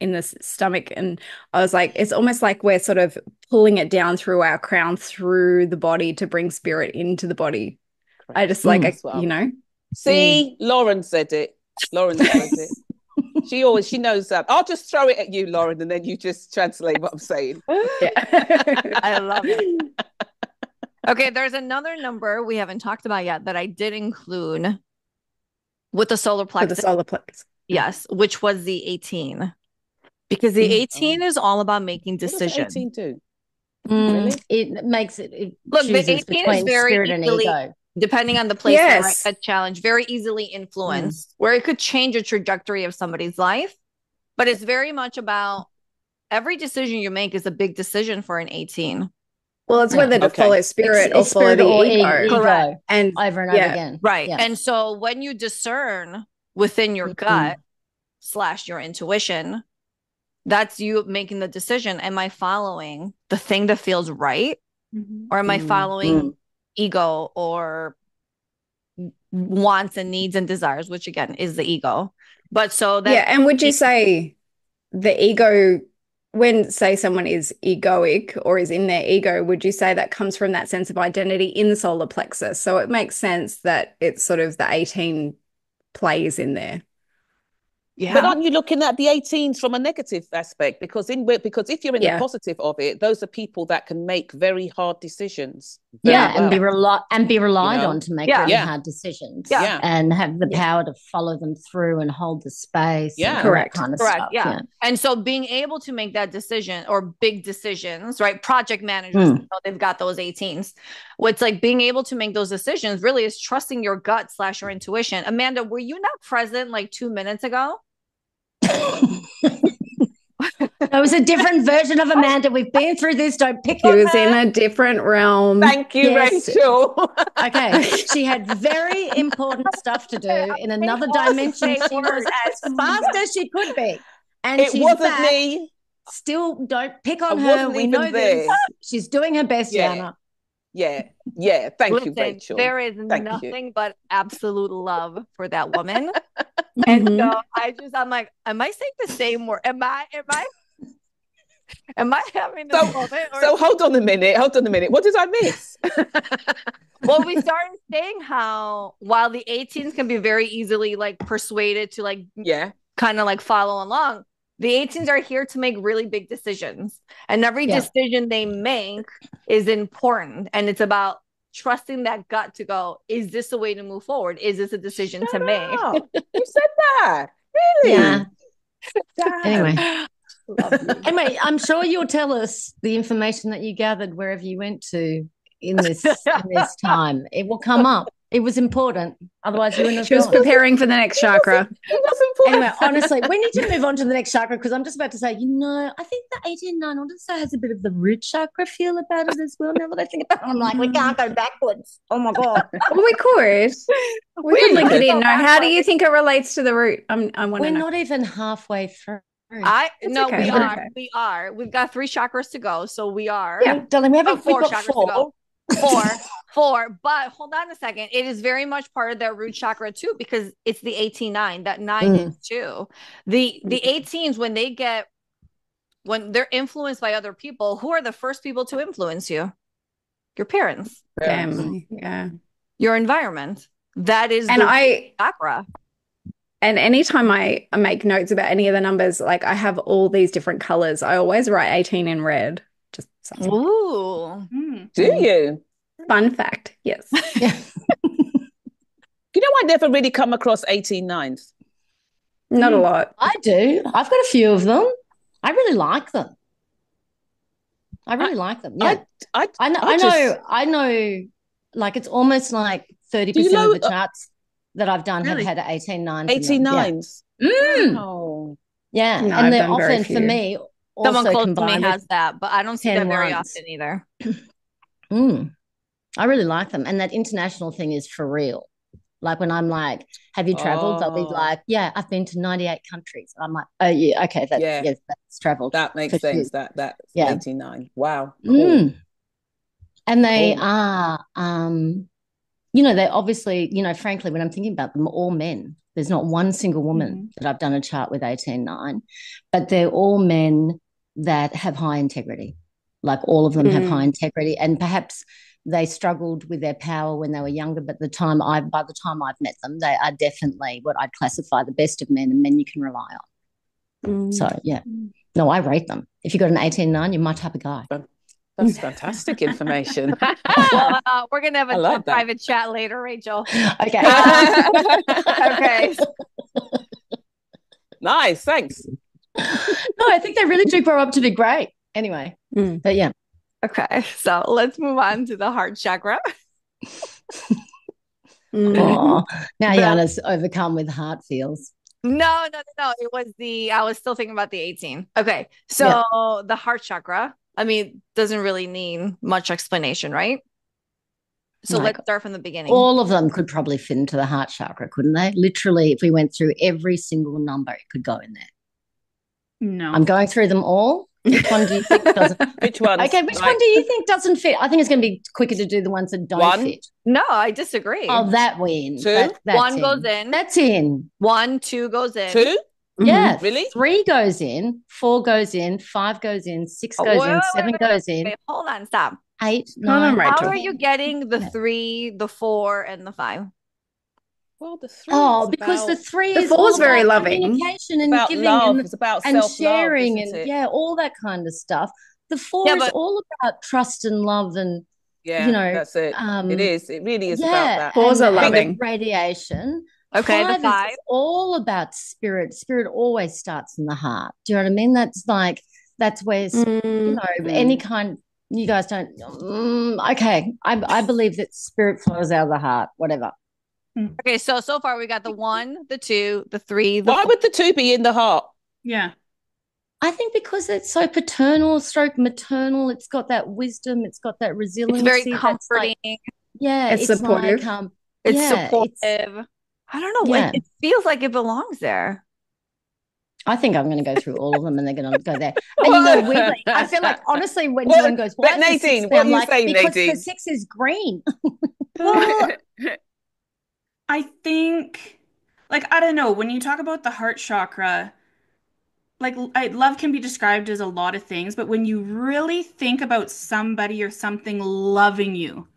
in the stomach, and I was like, it's almost like we're sort of pulling it down through our crown, through the body, to bring spirit into the body. Correct. I just you know. See, Lauren said it. Lauren said it. She knows that. I'll just throw it at you, Lauren, and then you just translate what I'm saying. Yeah. I love it. Okay, there's another number we haven't talked about yet that I did include with the solar plexus. The solar plexus. Yes, which was the 18. Because the 18 is all about making decisions. What does 18 do? Really? It makes it look, the 18 is very spirit easily, and ego. Depending on the place, right, a challenge, very easily influenced, where it could change a trajectory of somebody's life. But it's very much about every decision you make is a big decision for an 18. Well, it's whether to follow spirit or follow the ego. Correct. And over and over again. Right. Yeah. And so when you discern within your gut / your intuition, that's you making the decision. Am I following the thing that feels right? Or am I following ego or wants and needs and desires, which again is the ego? But so that and would you say the ego, when say someone is egoic or is in their ego, would you say that comes from that sense of identity in the solar plexus? So it makes sense that it's sort of the 18 plays in there. Yeah. But aren't you looking at the 18s from a negative aspect? Because if you're in the positive of it, those are people that can make very hard decisions. And be relied on to make really hard decisions. And have the power to follow them through and hold the space. Yeah, correct. Kind of stuff. Yeah. And so being able to make that decision or big decisions, right? Project managers, they've got those 18s. What's like being able to make those decisions really is trusting your gut / your intuition. Amanda, were you not present like 2 minutes ago? It was a different version of Amanda. We've been through this. Don't pick on her. She was in a different realm. Thank you, Rachel. Okay. She had very important stuff to do in another dimension. She was as fast as she could be. And it wasn't me. Still, don't pick on her. We know this. She's doing her best, Yiannah. Yeah. Thank you, Rachel. There is nothing but absolute love for that woman. And so I'm like, am I saying the same word? Am I having this moment? So hold on a minute. What did I miss? Well, we started saying how while the 18s can be very easily like persuaded to like kind of like follow along, the 18s are here to make really big decisions. And every decision they make is important. And it's about trusting that gut to go, is this a way to move forward? Is this a decision to make? You said that. Really? Yeah. Anyway, I'm sure you'll tell us the information that you gathered wherever you went to in this time. It will come up. It was important. Otherwise, you wouldn't have. She was preparing for the next chakra. It was important. Anyway, honestly, we need to move on to the next chakra because I'm just about to say, I think the 18-9 also has a bit of the root chakra feel about it as well. Now that I think about it, I'm like, we can't go backwards. Oh my God. Well, we could. We could link it in. No, how do you think it relates to the root? I want to know. We're not even halfway through. We are. We've got 3 chakras to go, so we are. Yeah, darling, we've got 4. Four. But hold on a second. It is very much part of their root chakra too, because it's the 18-9. That 9 is too. The 18s, when they're influenced by other people, who are the first people to influence you? Your parents. Family. Yeah. Your environment. That is And the chakra. And anytime I make notes about any of the numbers, like I have all these different colors. I always write 18 in red. Just something. Ooh. Do you? Fun fact. Yes. Yeah. You know, I never really come across 18 nines. Not a lot. I do. I've got a few of them. I really like them. Yeah. I know. Like it's almost like 30% of the charts that I've done have had 18 nines. 18 nines. Wow. Yeah. No, and I've they're done very often few. for me Someone also close to me combined has with that, but I don't see that 10 very ones. often either. I really like them. And that international thing is for real. Like when I'm like, have you traveled? They'll be like, yeah, I've been to 98 countries. I'm like, oh, yeah, okay, that's traveled. That makes sense. That's 89. Wow. Cool. And they are, they obviously, frankly, when I'm thinking about them, all men. There's not one single woman that I've done a chart with 18-9, but they're all men that have high integrity. Like all of them have high integrity, and perhaps they struggled with their power when they were younger, but by the time I've met them, they are definitely what I'd classify the best of men and men you can rely on. So, yeah. No, I rate them. If you've got an 18-9, you're my type of guy. That's fantastic information. Well, we're going to have a private chat later, Rachel. Okay. Okay. Nice. Thanks. No, I think they really do grow up to be great. Anyway, but yeah. Okay, so let's move on to the heart chakra. Now Yiannah's overcome with heart feels. No. It was I was still thinking about the 18. Okay, so the heart chakra, doesn't really need much explanation, right? So let's start from the beginning. All of them could probably fit into the heart chakra, couldn't they? Literally, if we went through every single number, it could go in there. No. I'm going through them all. Which one do you think doesn't? Which one? Okay, which one do you think doesn't fit? I think it's going to be quicker to do the ones that don't fit. No, I disagree. Oh, that win. Two? That's one goes in. That's in. 1, 2 goes in. 2? Yeah. Really? 3 goes in. 4 goes in. 5 goes in. 6 goes in. 7 goes in. Wait, hold on, stop. 8, 9. How are you getting the 3, the 4, and the 5? Well, the 3. Because the 3 is 4 is very loving. Communication and about giving love. It's about and self-love, sharing isn't it? and all that kind of stuff. The 4 is all about trust and love and that's it. It is. It really is about that. 4s are loving. Radiation. Okay, the 5 is all about spirit. Spirit always starts in the heart. Do you know what I mean? That's where any kind. You guys don't. Okay, I believe that spirit flows out of the heart. Whatever. Okay, so far we got the 1, the 2, the 3. Why would the 2 be in the heart? Yeah. I think because it's so paternal, stroke maternal. It's got that wisdom. It's got that resilience. It's very comforting. It's supportive. It's supportive. I don't know. It feels like it belongs there. I think I'm going to go through all of them and they're going to go there. And weirdly, I feel like, honestly, when someone goes, why is Nadine, the 6 what are you saying, because Nadine? the 6 is green. Well, I think, I don't know, when you talk about the heart chakra, love can be described as a lot of things, but when you really think about somebody or something loving you,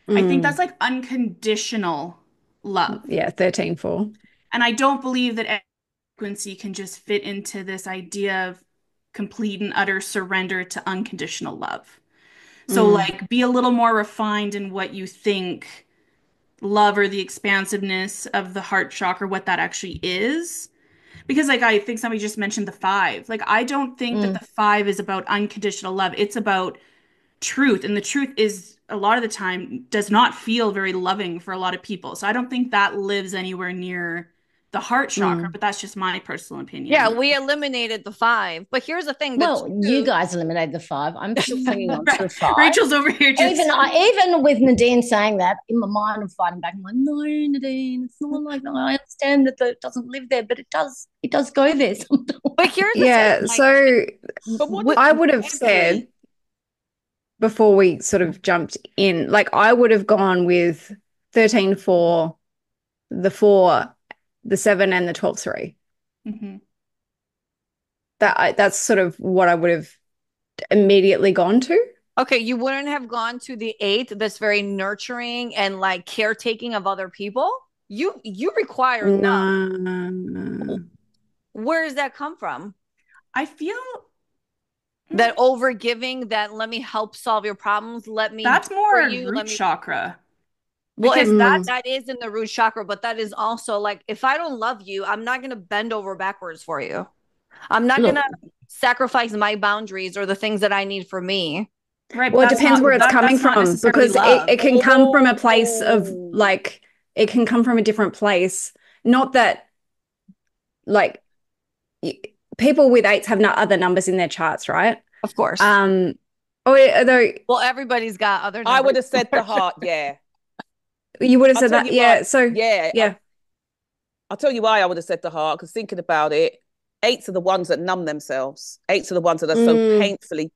I think that's unconditional love. Yeah, 13-4. And I don't believe that frequency can just fit into this idea of complete and utter surrender to unconditional love. So be a little more refined in what you think love or the expansiveness of the heart chakra, what that actually is. Because I think somebody just mentioned the 5. I don't think that the 5 is about unconditional love. It's about truth. And the truth is a lot of the time does not feel very loving for a lot of people. So I don't think that lives anywhere near the heart chakra, but that's just my personal opinion. Yeah, we eliminated the 5. But here's the thing. You guys eliminated the 5. I'm still clinging on to the 5. Rachel's over here just... Even with Nadine saying that, in my mind I'm fighting back. I'm like, no, Nadine, it's not like that. I understand that it doesn't live there, but it does go there sometimes. But here's the thing. So I would have said before we sort of jumped in, like I would have gone with 13, 4, the 4, the 7, and the 12, 3. Mm-hmm. That's sort of what I would have immediately gone to. Okay, you wouldn't have gone to the 8 that's very nurturing and like caretaking of other people. You require love. No. Where does that come from? I feel That over giving, that let me help solve your problems, let me that's do for more you, root let me. chakra. Well, Because that is in the root chakra, but that is also like, if I don't love you, I'm not going to bend over backwards for you. I'm not going Look, to sacrifice my boundaries or the things that I need for me. right, Well, but it that's depends not where it's coming that's not from, necessarily because love. it can come from a place of Oh. like, it can come from a different place. Not that like people with 8s have no other numbers in their charts, right? Of course. Although Well, everybody's got other I would numbers. have said the heart, yeah. you would have I'll said tell that, you yeah. why. So Yeah, yeah. I'll tell you why I would have said the heart, because thinking about it, 8s are the ones that numb themselves. 8s are the ones that are so painfully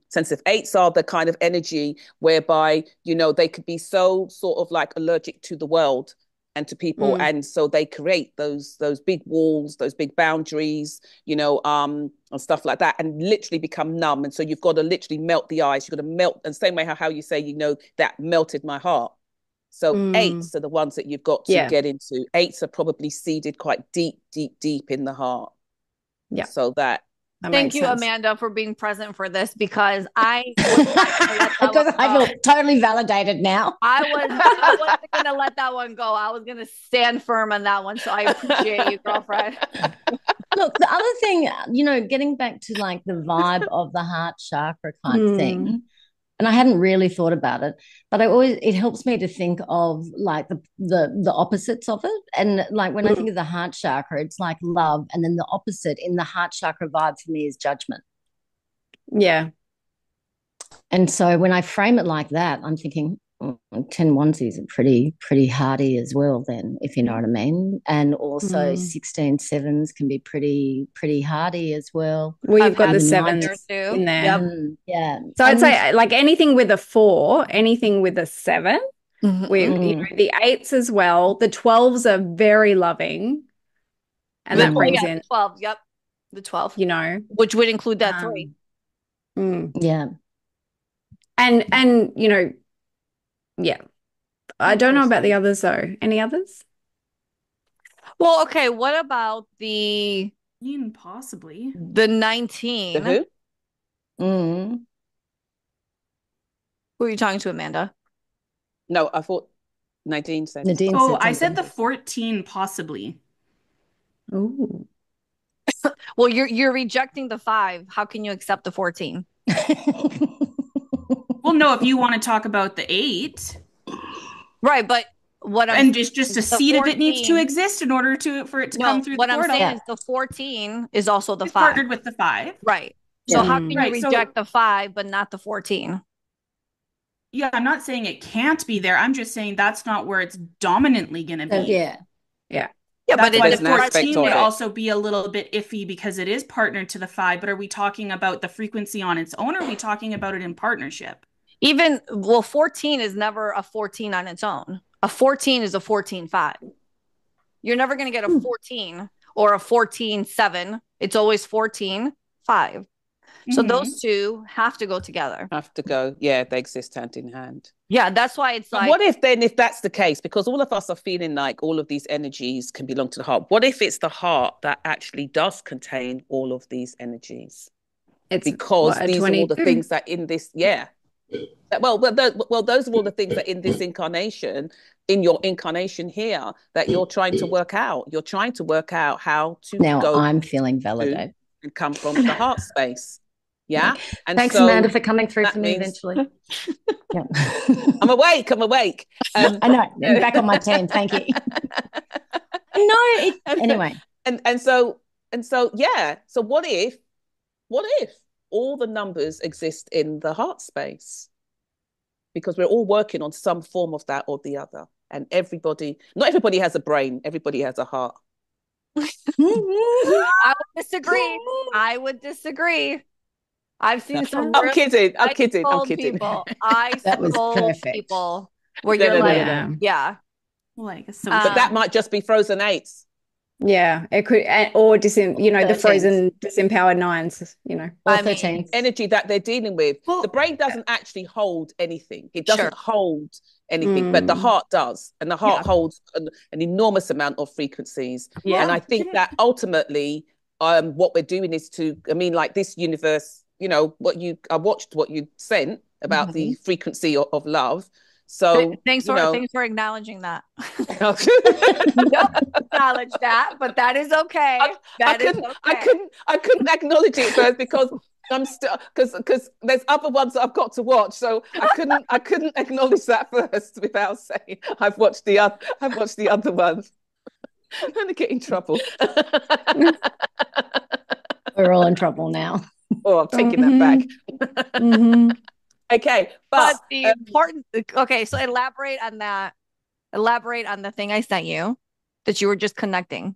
sensitive. 8s are the kind of energy whereby, you know, they could be so sort of like allergic to the world and to people. And so they create those big walls, those big boundaries, you know, and stuff like that, and literally become numb. And so you've got to literally melt the ice. You've got to melt, and same way how you say, you know, that melted my heart. So 8s are the ones that you've got to get into. 8s are probably seeded quite deep in the heart. Yeah. So that Thank makes you, sense. Amanda, for being present for this, because I was not going to let that because one I go. feel totally validated now. I wasn't going to let that one go. I was going to stand firm on that one. So I appreciate you, girlfriend. Look, the other thing, you know, getting back to like the vibe of the heart chakra kind of thing, and I hadn't really thought about it, but it helps me to think of like the opposites of it. And like when I think of the heart chakra, it's like love, and then the opposite in the heart chakra vibe for me is judgment. Yeah. And so when I frame it like that, I'm thinking 10 onesies are pretty hardy as well then, if you know what I mean. And also 16 sevens can be pretty hardy as well. Well, you've got the Even 7s too. in there. Yep. Yeah. So I'd say like anything with a 4, anything with a 7, with you know, the 8s as well. The 12s are very loving. And that brings in the 12. Yep. The 12. You know. Which would include that 3. Yeah. And you know, yeah. I don't know about the others though. Any others? Well, okay. What about Possibly the 19? The who? Who are you talking to, Amanda? No, I thought Nadine said. Nadine Oh, said I said something. the 14 possibly. Ooh. Well, you're rejecting the 5. How can you accept the 14? Well, no, if you want to talk about the 8. Right, but just a seed of it needs to exist in order for it to come through the portal. What I'm saying is the 14 is also the 5. Partnered with the 5. Right. So how can you reject the 5 but not the 14? Yeah, I'm not saying it can't be there. I'm just saying that's not where it's dominantly going to be. Yeah. Yeah, that's but why there's the an 14 would also be a little bit iffy because it is partnered to the 5. But are we talking about the frequency on its own, or are we talking about it in partnership? 14 is never a 14 on its own. A 14 is a 14-5. You're never going to get a 14 or a 14-7. It's always 14-5. So those two have to go together. Have to go. Yeah, they exist hand in hand. Yeah, that's why it's but like. What if that's the case? Because all of us are feeling like all of these energies can belong to the heart. What if it's the heart that actually does contain all of these energies? Because these are all the things that in this, Well, those are all the things that in this incarnation, in your incarnation here, that you're trying to work out. You're trying to work out how to now go. I'm feeling validated and come from the heart space. Yeah. And thanks, so Amanda, for coming through for me eventually. Yeah. I'm awake. I know. I'm back on my 10. Thank you. Anyway. And so yeah. So what if all the numbers exist in the heart space? Because we're all working on some form of that or the other. And not everybody has a brain, everybody has a heart. I would disagree. I've seen some I'm real kidding. I'm I kidding. I'm scold kidding. people. I That was scold perfect. people where No, you're no, no, like, no, no. Yeah. yeah. Like But that Um, might just be frozen eights. Yeah. It could, or the 13th. frozen disempowered nines, Or I mean, 13th. Energy that they're dealing with. The well, brain doesn't actually hold anything. It sure. doesn't hold anything, but the Mm. heart does. And the heart Yeah. holds an enormous amount of frequencies. Yeah. And I think that ultimately, what we're doing is like this universe, I watched what you sent about the Mhm. frequency of love. So, Thanks for acknowledging that. Don't acknowledge that, but that is okay. I That is couldn't, okay. I couldn't acknowledge it first because I'm still because there's other ones that I've got to watch, so I couldn't acknowledge that first without saying I've watched the other ones. I'm going to get in trouble. We're all in trouble now. Oh, I'm taking that back. Mm-hmm. Okay, But but the important, okay, so elaborate on that. Elaborate on the thing I sent you that you were just connecting.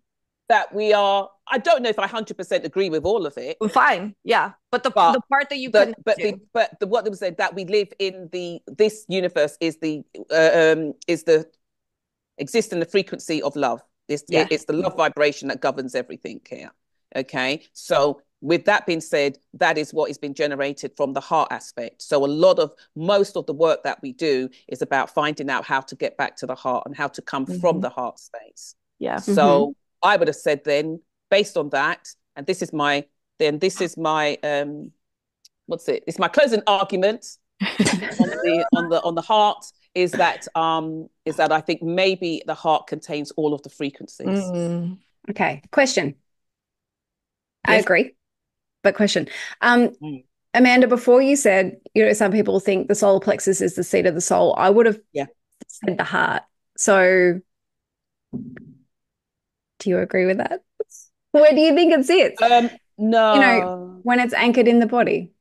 that I don't know if I 100% agree with all of it, Well, fine, yeah, but the part that you connect to, what they said that we live in this universe is the exist in the frequency of love. yeah, It's the love vibration that governs everything here. Okay. So with that being said, that is what has been generated from the heart aspect. So most of the work that we do is about finding out how to get back to the heart and how to come from the heart space. yeah. So I would have said then, based on that, and this is my what's it? It's my closing argument on the heart is that I think maybe the heart contains all of the frequencies. Mm. Okay. Question. I Yes. agree. But question. Amanda, before you said, some people think the solar plexus is the seat of the soul, I would have said the heart. So do you agree with that? Where do you think it sits? No. When it's anchored in the body.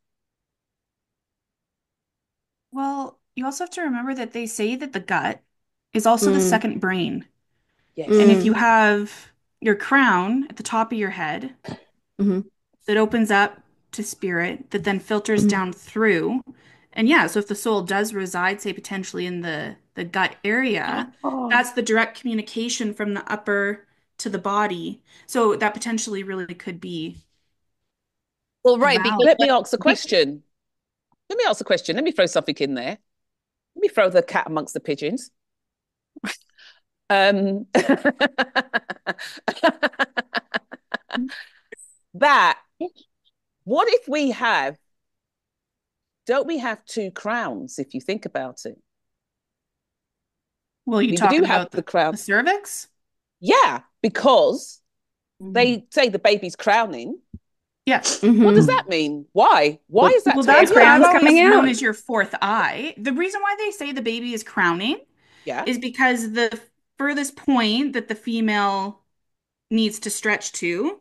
well, you also have to remember that they say that the gut is also the second brain. Yes. And if you have your crown at the top of your head that opens up to spirit, that then filters down through. And yeah, so if the soul does reside, say potentially in the gut area, that's the direct communication from the upper to the body. So that potentially really could be Well, right, valid. Let me ask a question. Let me throw something in there. Let me throw the cat amongst the pigeons. That what if don't we have two crowns if you think about it? Well, you We do talking have about the the crown. cervix? Yeah, because they say the baby's crowning. Yeah. What does that mean? Why? Why is that? Well, that's what crowns I've always coming known out. as your fourth eye. The reason why they say the baby is crowning Yeah. is because the furthest point that the female needs to stretch to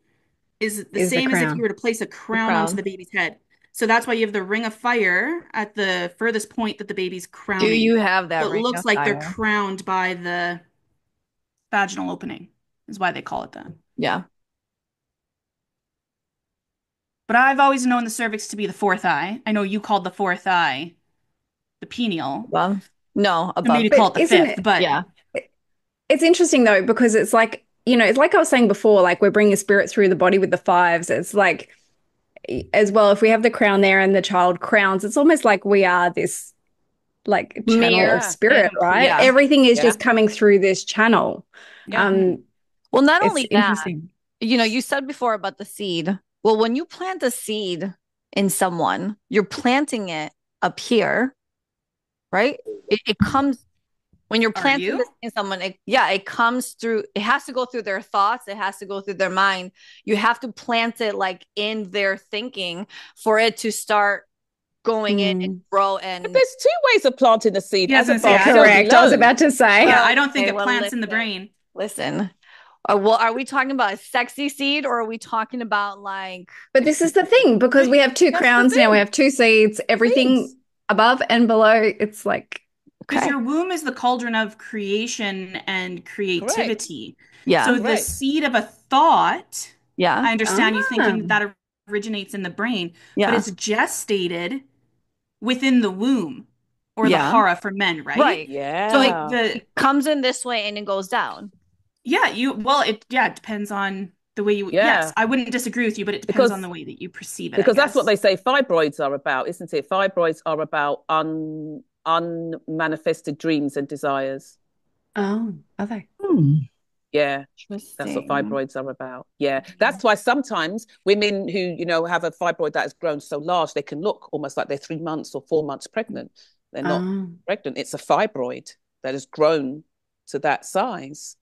is the Is the same as if you crown. were to place a crown onto the baby's head. So that's why you have the ring of fire at the furthest point that the baby's do crowning. you have So that it ring looks of like they're fire? crowned by the vaginal opening, is why they call it that. Yeah. But I've always known the cervix to be the fourth eye. I know you called the fourth eye the pineal. Above? No, So maybe above. call But it the isn't fifth, it? but Yeah. It's interesting though, because it's like, it's like I was saying before, like we're bringing spirit through the body with the fives. It's like, as well, if we have the crown there and the child crowns, it's almost like we are this like channel of Yeah. spirit, right? Yeah. Everything is Yeah. just coming through this channel. Yeah. Well, not It's only that, interesting. you said before about the seed. Well, when you plant a seed in someone, you're planting it up here, right? It comes when you're are planting this you? in someone, it comes through, it has to go through their thoughts, it has to go through their mind. You have to plant it like in their thinking for it to start going in and grow But and there's two ways of planting a seed, Yeah, I as was gonna say, above, I so don't Correct. I was below. about to say. Yeah, I don't think okay, it well, plants in the brain. listen. Well, are we talking about a sexy seed or are we talking about like But this is the thing, because we have two That's the crowns now, we thing. have two seeds, everything Seeds. above and below. It's like, Because okay. your womb is the cauldron of creation and Correct. creativity. Yeah. So the Correct. seed of a thought, Yeah. I understand you thinking ah, that originates in the brain, but Yeah. it's gestated within the womb or the Yeah. hara for men, right? Right. So So like Yeah. the comes in this way and it goes down. it depends on the way you, yes, Yeah. I wouldn't disagree with you, but it depends on the way that you perceive it, I Because that's what guess. they say fibroids are about, isn't it? Fibroids are about unmanifested dreams and desires. Oh, are they? Yeah. That's what Interesting. fibroids are about. Yeah. That's why sometimes women who, have a fibroid that has grown so large, they can look almost like they're 3 months or 4 months pregnant. They're not pregnant. It's a fibroid that has grown to that size.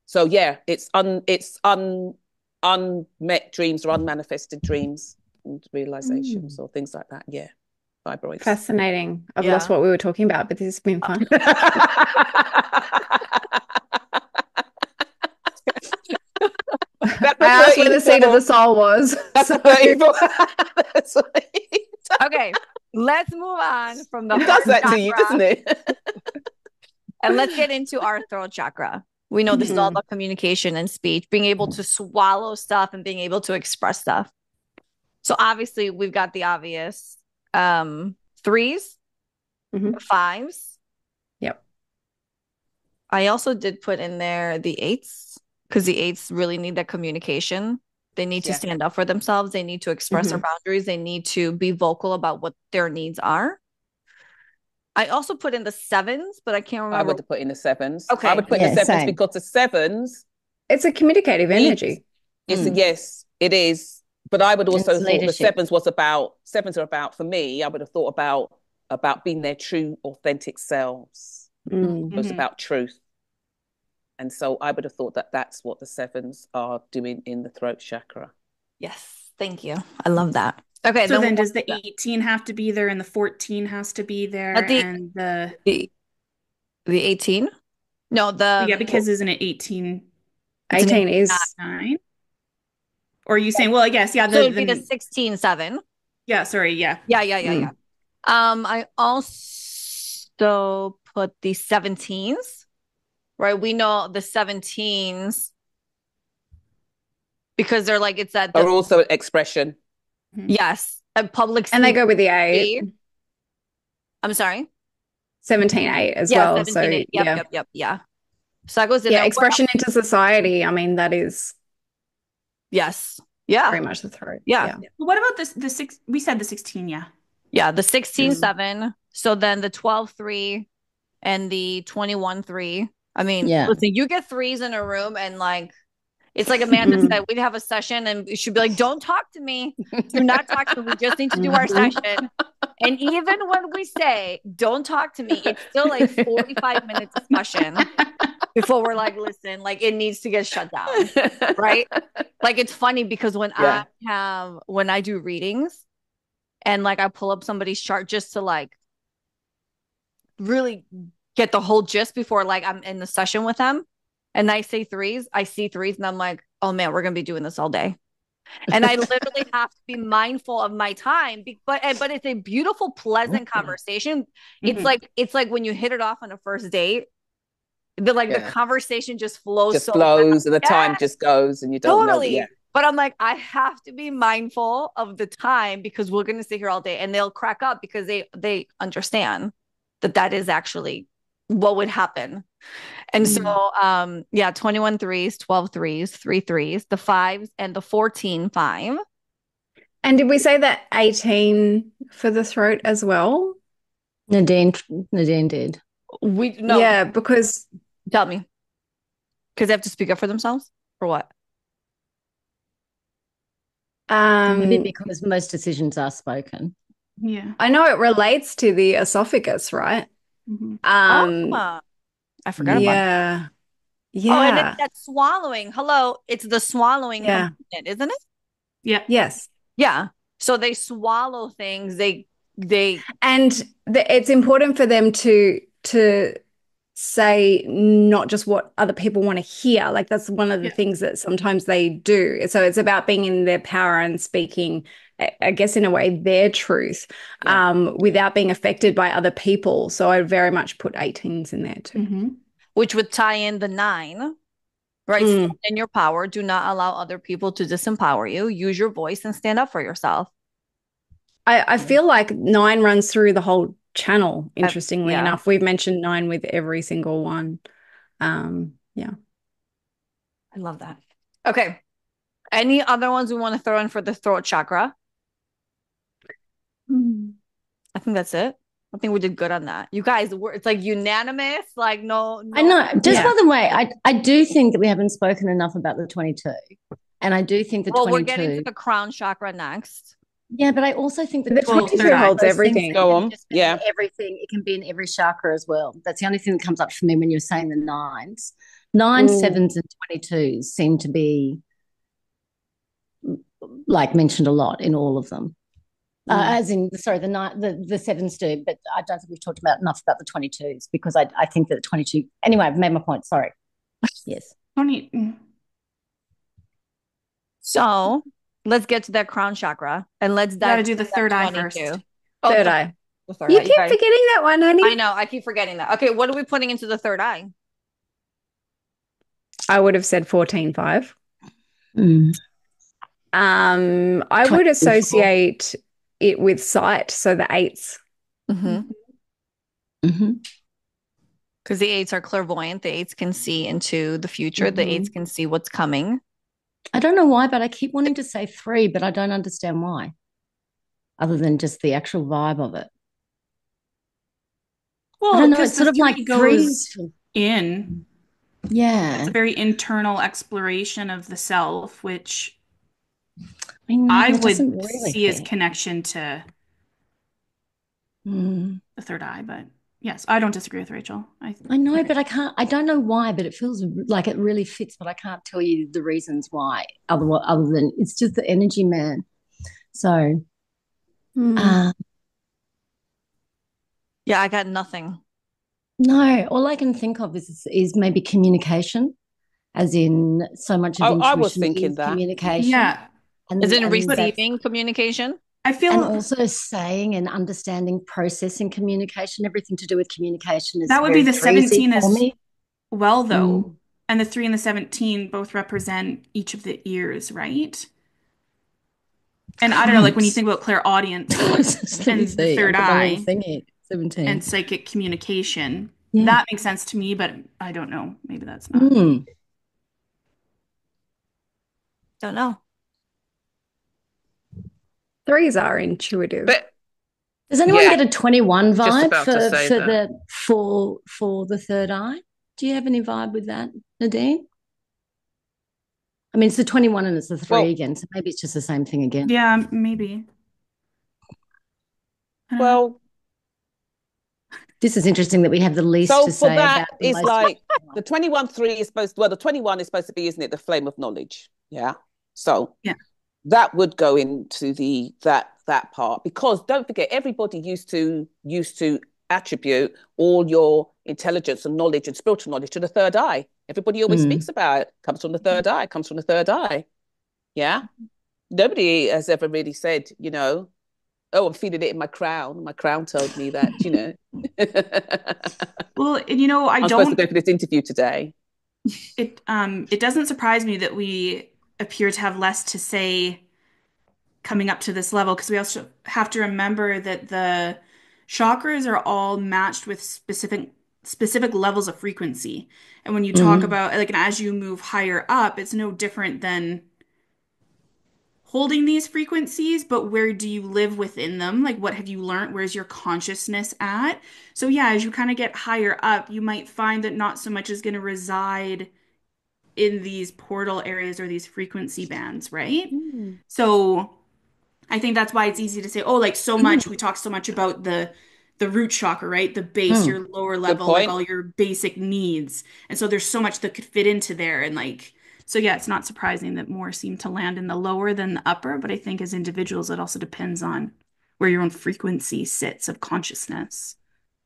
So yeah, it's unmet dreams or unmanifested dreams and realizations or things like that. Yeah. Fibroids. Fascinating. I've Yeah. lost what we were talking about, but this has been fun. That's I asked where the seat of the evil. soul was. That's So- the evil. That's Okay, let's move on from the it does heart that to you, chakra doesn't it? and let's get into our throat chakra. We know this is all about communication and speech, being able to swallow stuff and being able to express stuff. So obviously we've got the obvious threes, Mhm. fives. Yep. I also did put in there the eights because the eights really need that communication. They need to Yeah. stand up for themselves. They need to express their boundaries. They need to be vocal about what their needs are. I also put in the sevens, but I can't I remember. would have put in the sevens. Okay. I would put in Yeah, the sevens same. because the sevens It's a communicative energy. yes, it is. But I would also It's thought the leadership. sevens are about, for me, I would have thought about being their true, authentic selves. Mm. It's about truth. And so I would have thought that that's what the sevens are doing in the throat chakra. Yes. Thank you. I love that. Okay. So then we'll does the 18 have to be there and the 14 has to be there But and the 18? No, yeah, because isn't it 18 it's an 18 is 9? Or are you saying, well, I guess, yeah, so it'd be the 16-7. yeah, sorry, yeah. Yeah. I also put the 17s, right? We know the 17s because they're like, it's that Are also an expression. yes, a public and they speaking. go with the 8. I'm sorry. 17, 8 as Yeah, well. 17, So 8. Yep. Yeah. So that goes in yeah, there. expression into society. I mean, that is Yes. Yeah. very much the throat. Yeah. What about the 6? We said the 16, yeah. Yeah, the 16-7. So then the 12-3 and the 21-3. I mean, Yeah. listen, you get threes in a room and like it's like Amanda said, we'd have a session and she'd be like, don't talk to me. Do not talk to me. We just need to do our session. And even when we say, don't talk to me, it's still like 45-minute discussion before we're like, listen, like it needs to get shut down. Right? Like it's funny because when I do readings and like I pull up somebody's chart just to like really get the whole gist before like I'm in the session with them and I see threes and I'm like, oh man, we're gonna be doing this all day. And I literally have to be mindful of my time. But it's a beautiful, pleasant conversation. It's like when you hit it off on a first date, the conversation just flows Just so flows fast. and the time just goes and you don't know. Totally. But I'm like, I have to be mindful of the time because we're going to sit here all day and they'll crack up because they understand that is actually what would happen. And so 21 threes, 12 threes, 3 threes, the fives and the 14-5. And did we say that 18 for the throat as well? Nadine did. Yeah, because tell me. Because they have to speak up for themselves or what? Maybe because most decisions are spoken. Yeah. I know it relates to the esophagus, right? I forgot about that. Yeah. Oh, and it's that swallowing. Hello, it's the swallowing component, isn't it? Yeah. Yes. Yeah. So they swallow things. And it's important for them to say not just what other people want to hear. Like that's one of the things that sometimes they do. So it's about being in their power and speaking, I guess, in a way, their truth without being affected by other people. So I very much put 18s in there too. Which would tie in the 9. right? Stand in your power. Do not allow other people to disempower you. Use your voice and stand up for yourself. I feel like 9 runs through the whole channel, interestingly yeah. enough. We've mentioned 9 with every single one. Yeah. I love that. Okay. Any other ones we want to throw in for the throat chakra? I think that's it. I think we did good on that. You guys, it's like unanimous. Like no. I know. Just Yeah. by the way, I do think that we haven't spoken enough about the 22. And I do think the Well, 22. we're getting to the crown chakra next. Yeah, but I also think that The 22 third eye. holds everything. Go on. Yeah. Everything. It can be in every chakra as well. That's the only thing that comes up for me when you're saying the 9s. 9s, 7s, and 22s seem to be like mentioned a lot in all of them. As in, sorry, the 7s do, but I don't think we've talked about enough about the 22s because I think that the 22. Anyway, I've made my point. Sorry. Yes. 20. So let's get to that crown chakra and let's Gotta dive do the third eye first. Oh, Third eye. The third You eye. keep forgetting that one, honey. I know. I keep forgetting that. Okay, what are we putting into the third eye? I would have said 14.5. I would 24. associate it with sight, so the 8s. Because the 8s are clairvoyant. The 8s can see into the future. The 8s can see what's coming. I don't know why, but I keep wanting to say 3, but I don't understand why, other than just the actual vibe of it. Well, I don't know. It's sort of like goes in. Yeah. It's a very internal exploration of the self, which I would really see as connection to the third eye. But yes, I don't disagree with Rachel. I know, but I don't know why, but it feels like it really fits, but I can't tell you the reasons why other than it's just the energy, man. So, yeah, I got nothing. No, all I can think of is maybe communication, as in so much of intuition I was thinking is that. communication. Yeah. Is it receiving communication? I feel, and also saying and understanding, processing communication, everything to do with communication is that would be the very breezy 17 for as me. well, though. And the 3 and the 17 both represent each of the ears, right? And I don't know, like when you think about clairaudience and the third eye 17 and psychic communication, Yeah. that makes sense to me, but I don't know. Maybe that's not. Don't know. 3s are intuitive. But does anyone get a 21 Just vibe about to say that. for the third eye? Do you have any vibe with that, Nadine? I mean, it's the 21 and it's the 3 again, so maybe it's just the same thing again. Yeah, maybe. Well, this is interesting that we have the least so to for say that about the is most. like the 21-3 is supposed to, well, the 21 is supposed to be, isn't it, the flame of knowledge? Yeah. So yeah, that would go into that part, because don't forget, everybody used to attribute all your intelligence and knowledge and spiritual knowledge to the third eye. Everybody always speaks about it. Comes from the third eye, comes from the third eye. Yeah. Nobody has ever really said, oh, I'm feeling it in my crown. My crown told me that, Well, I'm supposed to go for this interview today. It doesn't surprise me that we appear to have less to say coming up to this level, because we also have to remember that the chakras are all matched with specific levels of frequency. And when you talk about and as you move higher up, it's no different than holding these frequencies, but where do you live within them? Like, what have you learned? Where's your consciousness at? So yeah, as you kind of get higher up, you might find that not so much is going to reside in these portal areas or these frequency bands, right? So I think that's why it's easy to say, oh, like so much, we talk so much about the root chakra, right? The base, your lower level, like all your basic needs. And so there's so much that could fit into there. And so yeah, it's not surprising that more seem to land in the lower than the upper. But I think as individuals, it also depends on where your own frequency sits of consciousness.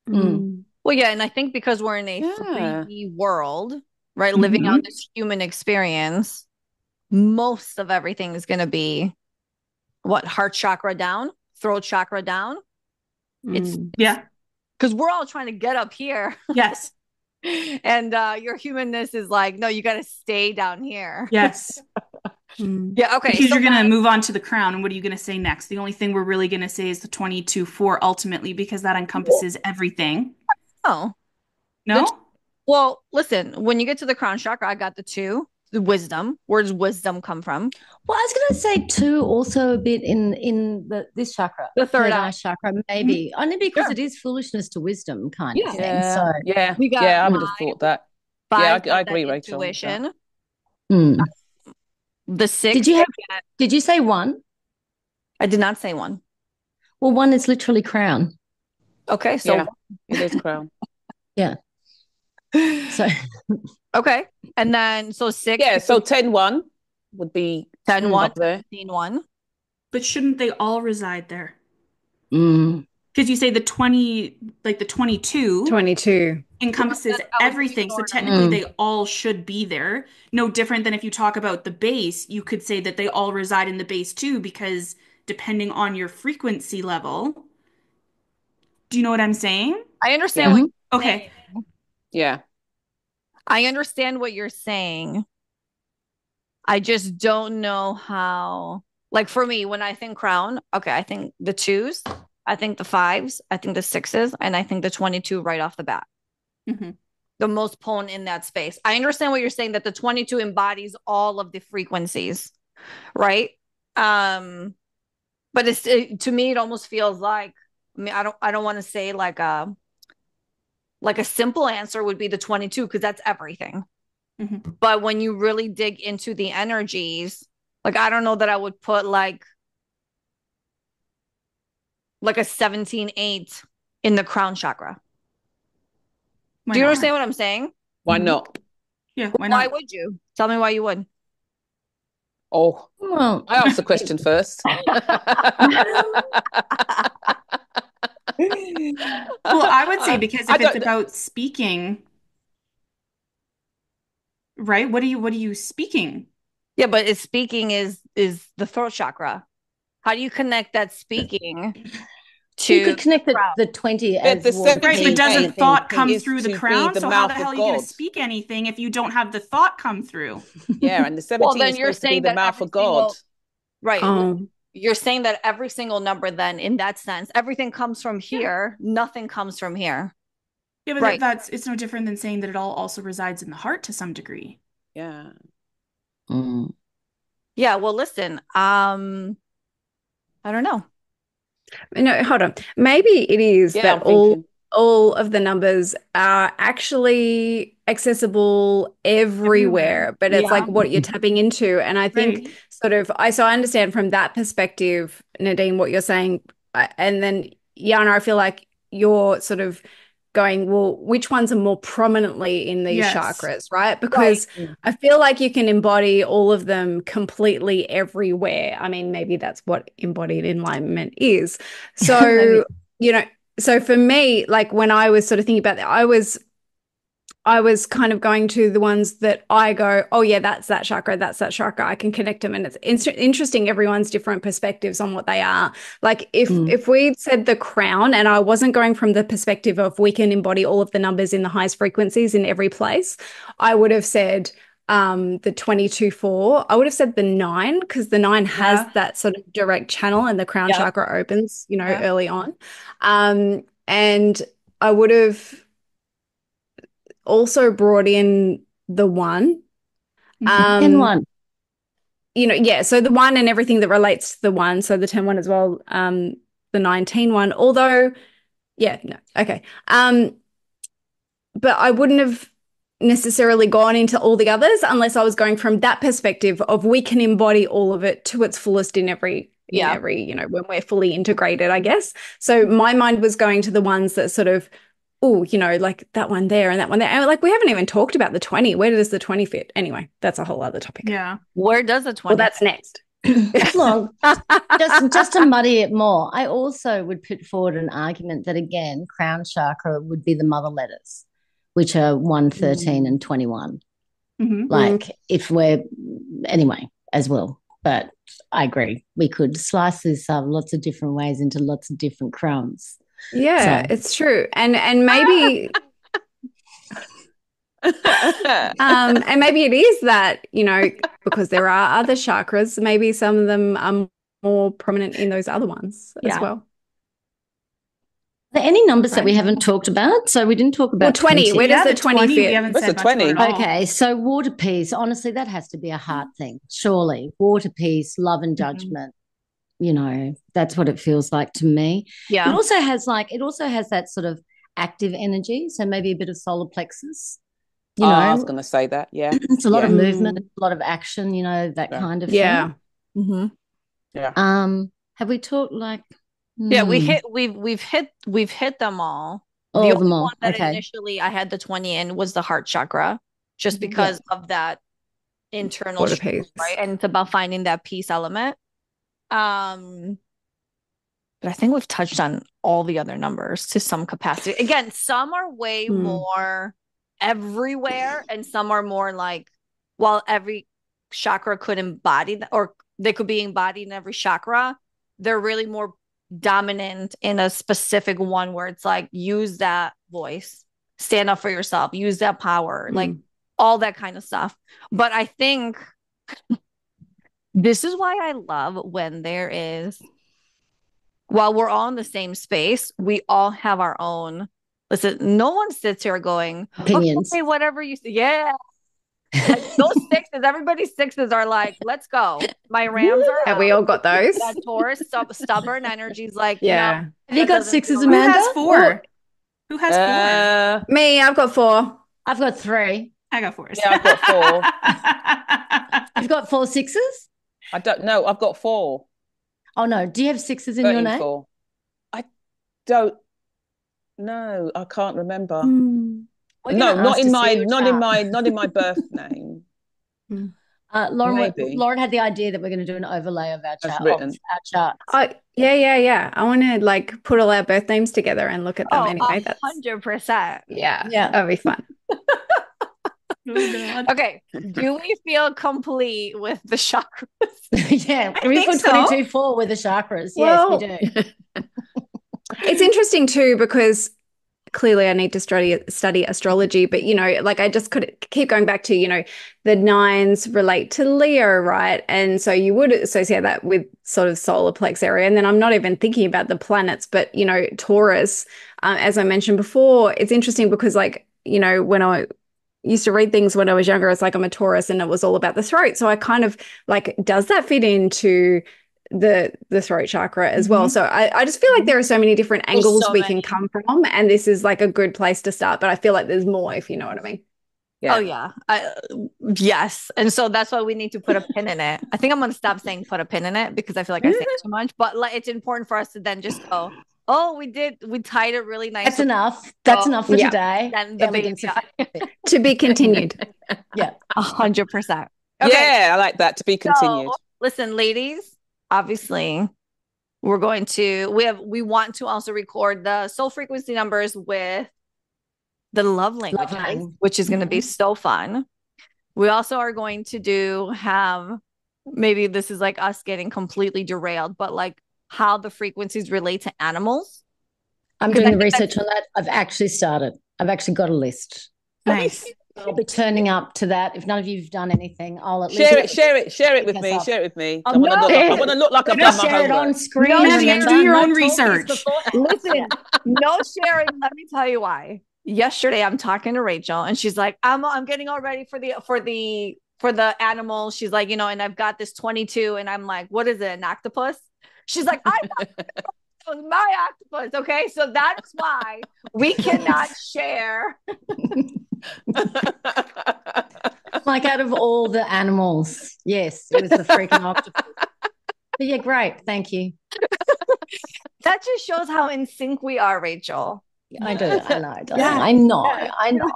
Well, yeah, and I think because we're in a 3D world, right, living out this human experience, most of everything is going to be heart chakra down, throat chakra down. It's yeah, because we're all trying to get up here. Yes. And your humanness is like, no, you got to stay down here. Yes. Yeah. Okay. Because So you're going to move on to the crown. And what are you going to say next? The only thing we're really going to say is the 22-4 ultimately, because that encompasses everything. oh, No? well, listen, when you get to the crown chakra, I got the 2, the wisdom. Where does wisdom come from? Well, I was going to say too, also a bit in this chakra, The third eye. eye chakra, maybe only because Sure. it is foolishness to wisdom kind of Yeah. thing. So We got I would 5. have thought that. 5 I got that agree, Rachel. intuition. mm. The 6. Did you have? Did you say 1? I did not say 1. Well, 1 is literally crown. Okay. So Yeah, it is crown. Yeah. So okay. And then so 6. Yeah, so 10-1 would be 10-1, up there. 17-1. But shouldn't they all reside there? mm. Because you say the 20, like the 22 22. encompasses I was everything. So ignoring technically Mm. they all should be there. No different than if you talk about the base, you could say that they all reside in the base too, because depending on your frequency level, do you know what I'm saying? I understand Yeah. what you're Okay. saying. Yeah. I understand what you're saying. I just don't know how. Like for me, when I think crown, okay, I think the 2s, I think the 5s, I think the 6s, and I think the 22 right off the bat. Mhm. The most potent in that space. I understand what you're saying, that the 22 embodies all of the frequencies, right? But to me, it almost feels like, I mean, I don't want to say like a simple answer would be the 22 because that's everything. Mhm. But when you really dig into the energies, like I don't know that I would put like a 17-8 in the crown chakra. Why Do you not? understand what I'm saying? Why Mhm. not? Yeah, why Why not? would you? Tell me why you would. Oh, Well, I asked the question first. Well, I would say because I if it's don't. about speaking, right? What are you speaking? Yeah, but it's speaking is the throat chakra. How do you connect that speaking you to could connect the crowd? the 20 But as the war, Right, but peace, 17-8 doesn't anything, thought come peace. is through the to be crown? the So how the mouth hell of are you going to God. speak anything if you don't have the thought come through? Yeah, and the Well, 17 then is you're supposed to be saying the that mouth every of God. single right. Oh, You're saying that every single number then in that sense, everything comes from Yeah. here, nothing comes from here. Yeah, but Right. that's it's no different than saying that it all also resides in the heart to some degree. Yeah. Mm. Yeah, well, listen, I don't know. no, hold on. Maybe it is Yeah, that I'm thinking. all of the numbers are actually accessible everywhere, but it's Yeah. like what you're tapping into. And I think Right. sort of I understand from that perspective, Nadine, what you're saying. And then Yana, I feel like you're sort of going, well, which ones are more prominently in these Yes. chakras, right? Right. Because I feel like you can embody all of them completely everywhere. I mean, maybe that's what embodied enlightenment is. Maybe. So, you know, so for me, like when I was sort of thinking about that, I was kind of going to the ones that I go, oh yeah, that's that chakra, that's that chakra. I can connect them, and it's interesting. Everyone's different perspectives on what they are. Like if we'd said the crown, and I wasn't going from the perspective of we can embody all of the numbers in the highest frequencies in every place, I would have said the 22-4. I would have said the 9 because the 9 has Yeah. that sort of direct channel, and the crown Yeah. chakra opens, Yeah. early on. And I would have also brought in the 1. Mhm. And Um, 1. yeah, so the 1 and everything that relates to the 1, so the 10-1 as well, the 19-1, although, yeah, no, okay. But I wouldn't have necessarily gone into all the others unless I was going from that perspective of we can embody all of it to its fullest in every, Yeah. when we're fully integrated, I guess. So my mind was going to the ones that sort of, oh, like that one there and that one there. And like we haven't even talked about the 20. Where does the 20 fit? Anyway, that's a whole other topic. Yeah. Where does the 20? Well, that's next. Look, just to muddy it more, I also would put forward an argument that again, crown chakra would be the mother letters, which are 1, 13, and 21. Mhm. Like if we're anyway, as well. But I agree. We could slice this up lots of different ways into lots of different crumbs. Yeah, So- it's true. And maybe And maybe it is that, because there are other chakras, maybe some of them are more prominent in those other ones as well. Are there any numbers that we haven't talked about? So we didn't talk about 20. Where does the 20 fit? We haven't said much 20? about at all. Okay, so water peace. Honestly, that has to be a heart thing, surely. Water peace, love and judgment. That's what it feels like to me. Yeah. It also has that sort of active energy. So maybe a bit of solar plexus. I was going to say that. Yeah. It's a lot of movement, a lot of action, that kind of thing. Yeah. Mm-hmm. Yeah. Have we talked Yeah, we've hit them all. All the of them only all. one that Okay. initially I had the 20 in was the heart chakra, just because of that internal Water struggle, peace. right? And it's about finding that peace element. But I think we've touched on all the other numbers to some capacity. Again, some are way more everywhere, and some are more like, while every chakra could embody that, or they could be embodied in every chakra, they're really more dominant in a specific one where it's like, use that voice, stand up for yourself, use that power, like all that kind of stuff. But I think this is why I love when there is, while we're all in the same space, we all have our own. Listen, no one sits here going, opinions. Okay, whatever you say. Yeah. Like those sixes, everybody's sixes are like, let's go. My Rams are Have out. we all got those? That Taurus stubborn energy's like, Yeah. no. Have you got sixes, Who Amanda? has 4? Who has 4? Me, I've got 4. I've got 3. I got 4s. Yeah, I've got 4. You've got 4 sixes? I don't know. I've got 4. Oh, no. Do you have sixes in your name? 4. I don't know. I can't remember. No, not in my birth name. Lauren had the idea that we're going to do an overlay of our charts. Yeah. I want to put all our birth names together and look at them anyway. 100%. Yeah, that'll be fun. Oh, okay, do we feel complete with the chakras? Yeah, we put 22-4 with the chakras. Well, yes, we do. It's interesting too, because clearly I need to study astrology, but I just could keep going back to, the 9s relate to Leo, right? And so you would associate that with sort of solar plex area. And then I'm not even thinking about the planets, but Taurus, as I mentioned before, it's interesting because when I used to read things when I was younger, it's like I'm a Taurus and it was all about the throat. So I kind of does that fit into the throat chakra as well? So I just feel like there are so many different angles can come from, and this is like a good place to start, but I feel like there's more, if you know what I mean. Yeah. Oh yeah. Yes. And so that's why we need to put a pin in it. I think I'm going to stop saying put a pin in it, because I feel like I say it too much, but it's important for us to then just go, we tied it really nice. That's enough. That's enough for today. And to be continued. Yeah. 100%. Okay. Yeah, I like that. To be continued. So, listen, ladies, obviously we want to also record the soul frequency numbers with the love languages, which is going to be so fun. We also are going to have, maybe this is like us getting completely derailed, but how the frequencies relate to animals. I'm doing the research on that. I've actually started. I've actually got a list. Nice. I'll be turning up to that. If none of you've done anything, I'll at least share it with me. Share it with me. I want to look like I've done my homework. It on screen. No, you have to do your own research. Listen, no sharing. Let me tell you why. Yesterday, I'm talking to Rachel, and she's like, "I'm getting all ready for the animals." She's like, and I've got this 22, and I'm like, "What is it? An octopus?" She's like, "I thought it was my octopus." Okay, so that's why we cannot share. Like, out of all the animals, yes, it was the freaking octopus. But yeah, great. Thank you. That just shows how in sync we are, Rachel. I do. I know. I know.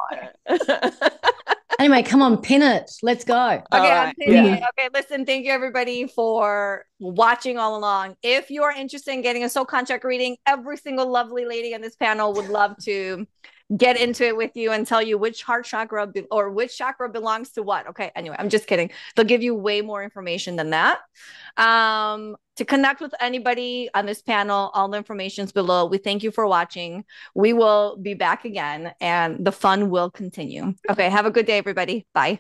Anyway, come on, pin it. Let's go. Okay, right. Okay, listen, thank you everybody for watching all along. If you are interested in getting a soul contract reading, every single lovely lady on this panel would love to get into it with you and tell you which heart chakra or which chakra belongs to what. Okay. Anyway, I'm just kidding. They'll give you way more information than that. To connect with anybody on this panel, all the information is below. We thank you for watching. We will be back again and the fun will continue. Okay. Have a good day, everybody. Bye.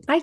Bye.